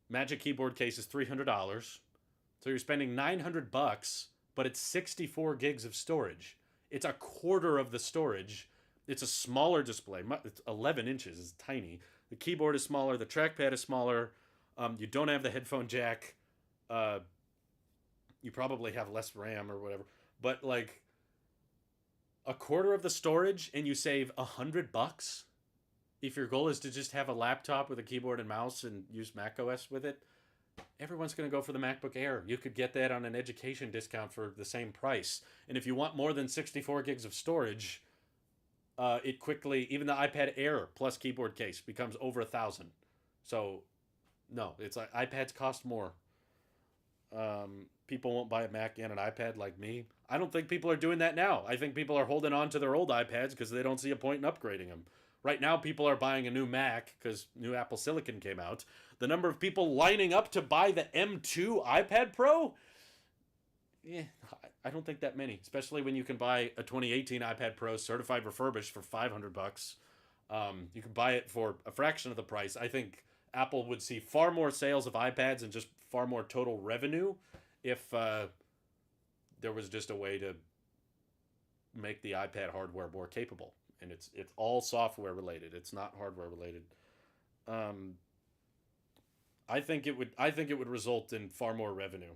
Magic Keyboard case is $300. So you're spending $900, but it's 64 gigs of storage. It's a quarter of the storage. It's a smaller display. It's 11 inches. It's tiny. The keyboard is smaller. The trackpad is smaller. You don't have the headphone jack. You probably have less RAM or whatever. But like a quarter of the storage, and you save $100. If your goal is to just have a laptop with a keyboard and mouse and use macOS with it, everyone's going to go for the MacBook Air. You could get that on an education discount for the same price. And if you want more than 64 gigs of storage, it quickly, even the iPad Air plus keyboard case becomes over $1,000. So no, it's like iPads cost more. People won't buy a Mac and an iPad like me. I don't think people are doing that now. I think people are holding on to their old iPads because they don't see a point in upgrading them. Right now, people are buying a new Mac because new Apple Silicon came out. The number of people lining up to buy the M2 iPad Pro? Yeah, I don't think that many. Especially when you can buy a 2018 iPad Pro certified refurbished for $500. You can buy it for a fraction of the price. I think Apple would see far more sales of iPads and just far more total revenue if there was just a way to make the iPad hardware more capable. And it's all software related. It's not hardware related. I think it would result in far more revenue.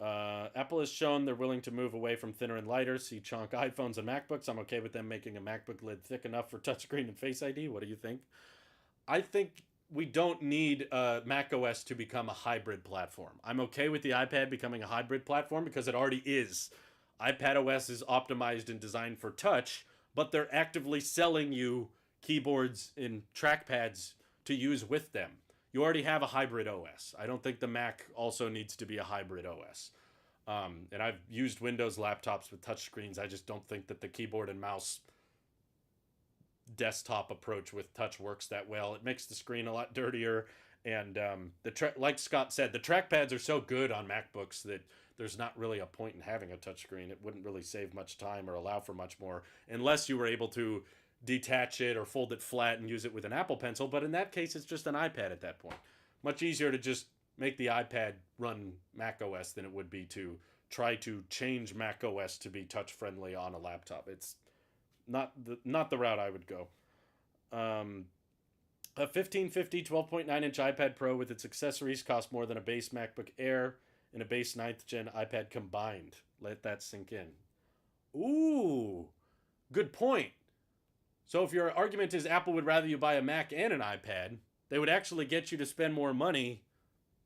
Apple has shown they're willing to move away from thinner and lighter. See chunk iPhones and MacBooks. I'm okay with them making a MacBook lid thick enough for touchscreen and Face ID. What do you think? I think we don't need macOS to become a hybrid platform. I'm okay with the iPad becoming a hybrid platform because it already is. iPadOS is optimized and designed for touch, but they're actively selling you keyboards and trackpads to use with them. You already have a hybrid OS. I don't think the Mac also needs to be a hybrid OS. And I've used Windows laptops with touchscreens. I just don't think that the keyboard and mouse desktop approach with touch works that well. It makes the screen a lot dirtier. And like Scott said, the trackpads are so good on MacBooks that there's not really a point in having a touchscreen. It wouldn't really save much time or allow for much more unless you were able to detach it or fold it flat and use it with an Apple Pencil. But in that case, it's just an iPad at that point. Much easier to just make the iPad run macOS than it would be to try to change macOS to be touch friendly on a laptop. It's not the route I would go. A 1550 12.9-inch iPad Pro with its accessories costs more than a base MacBook Air and a base 9th gen iPad combined. Let that sink in. Ooh, good point. So if your argument is Apple would rather you buy a Mac and an iPad, they would actually get you to spend more money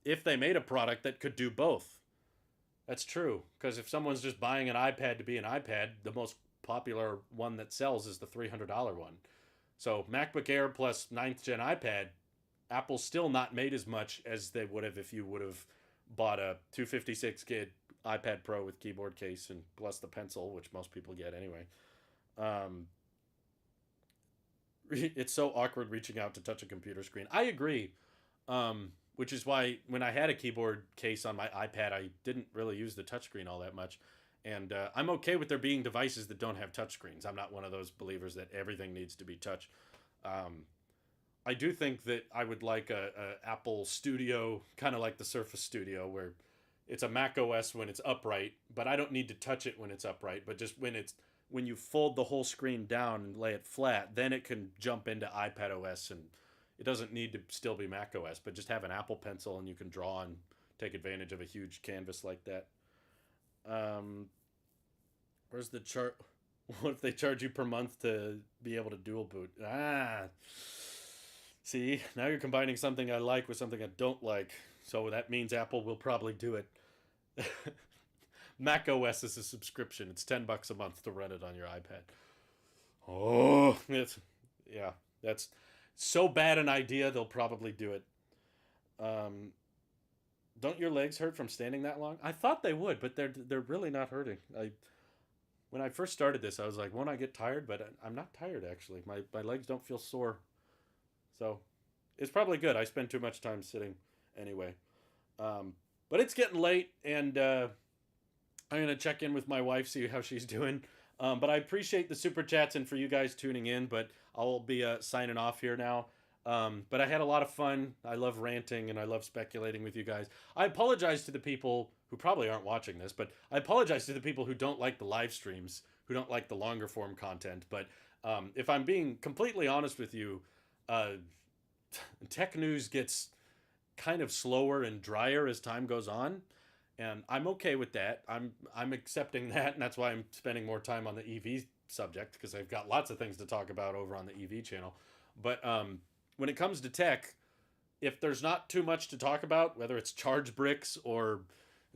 if they made a product that could do both. That's true, because if someone's just buying an iPad to be an iPad, the most popular one that sells is the $300 one. So MacBook Air plus 9th gen iPad, Apple's still not made as much as they would have if you would have bought a 256 gig iPad Pro with keyboard case and plus the pencil, which most people get anyway. It's so awkward reaching out to touch a computer screen. I agree, which is why when I had a keyboard case on my iPad, I didn't really use the touchscreen all that much. And I'm okay with there being devices that don't have touchscreens. I'm not one of those believers that everything needs to be touch. I do think that I would like a Apple Studio, kind of like the Surface Studio, where it's a Mac OS when it's upright, but I don't need to touch it when it's upright. But just when you fold the whole screen down and lay it flat, then it can jump into iPadOS, and it doesn't need to still be Mac OS, but just have an Apple Pencil and you can draw and take advantage of a huge canvas like that. Where's the chart? What if they charge you per month to be able to dual boot? See, now you're combining something I like with something I don't like. So that means Apple will probably do it. Mac OS is a subscription. It's $10 a month to run it on your iPad. Oh, that's so bad an idea, they'll probably do it. Don't your legs hurt from standing that long? I thought they would, but they're really not hurting. When I first started this, I was like, won't I get tired? But I'm not tired actually. My legs don't feel sore, so it's probably good. I spend too much time sitting anyway. Um, but it's getting late, and I'm gonna check in with my wife, see how she's doing. But I appreciate the super chats and for you guys tuning in. But I'll be signing off here now. But I had a lot of fun. I love ranting and I love speculating with you guys. I apologize to the people who probably aren't watching this, but I apologize to the people who don't like the live streams, who don't like the longer form content. But if I'm being completely honest with you, uh, tech news gets kind of slower and drier as time goes on, and I'm okay with that. I'm accepting that, and that's why I'm spending more time on the EV subject because I've got lots of things to talk about over on the EV channel. But when it comes to tech, if there's not too much to talk about, whether it's charge bricks or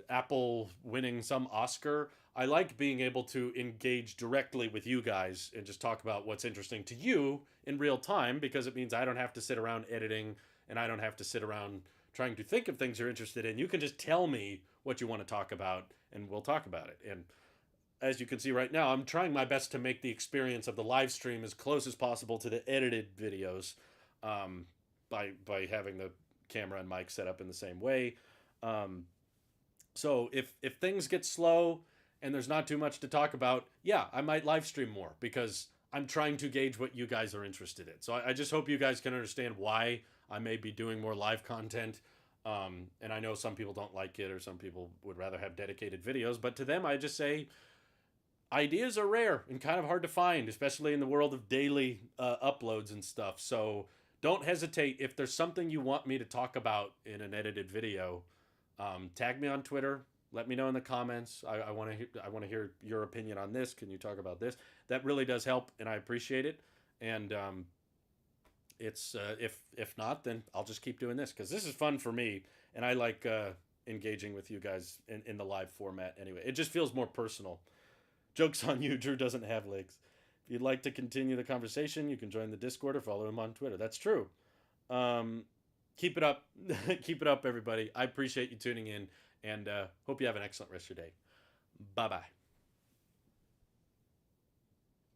Apple winning some Oscar, I like being able to engage directly with you guys and just talk about what's interesting to you in real time because it means I don't have to sit around editing and I don't have to sit around trying to think of things you're interested in. You can just tell me what you want to talk about and we'll talk about it. And as you can see right now, I'm trying my best to make the experience of the live stream as close as possible to the edited videos um, by having the camera and mic set up in the same way. Um, so if things get slow and there's not too much to talk about, yeah, I might live stream more because I'm trying to gauge what you guys are interested in. So I just hope you guys can understand why I may be doing more live content. And I know some people don't like it or some people would rather have dedicated videos, but to them, I just say ideas are rare and kind of hard to find, especially in the world of daily uploads and stuff. So don't hesitate. If there's something you want me to talk about in an edited video, tag me on Twitter. Let me know in the comments. I want to I want to hear your opinion on this. Can you talk about this? That really does help, and I appreciate it. And it's if not, then I'll just keep doing this because this is fun for me, and I like engaging with you guys in the live format. Anyway, it just feels more personal. Joke's on you, Drew doesn't have legs. If you'd like to continue the conversation, you can join the Discord or follow him on Twitter. That's true. Um, keep it up. Keep it up, everybody. I appreciate you tuning in and hope you have an excellent rest of your day. Bye bye.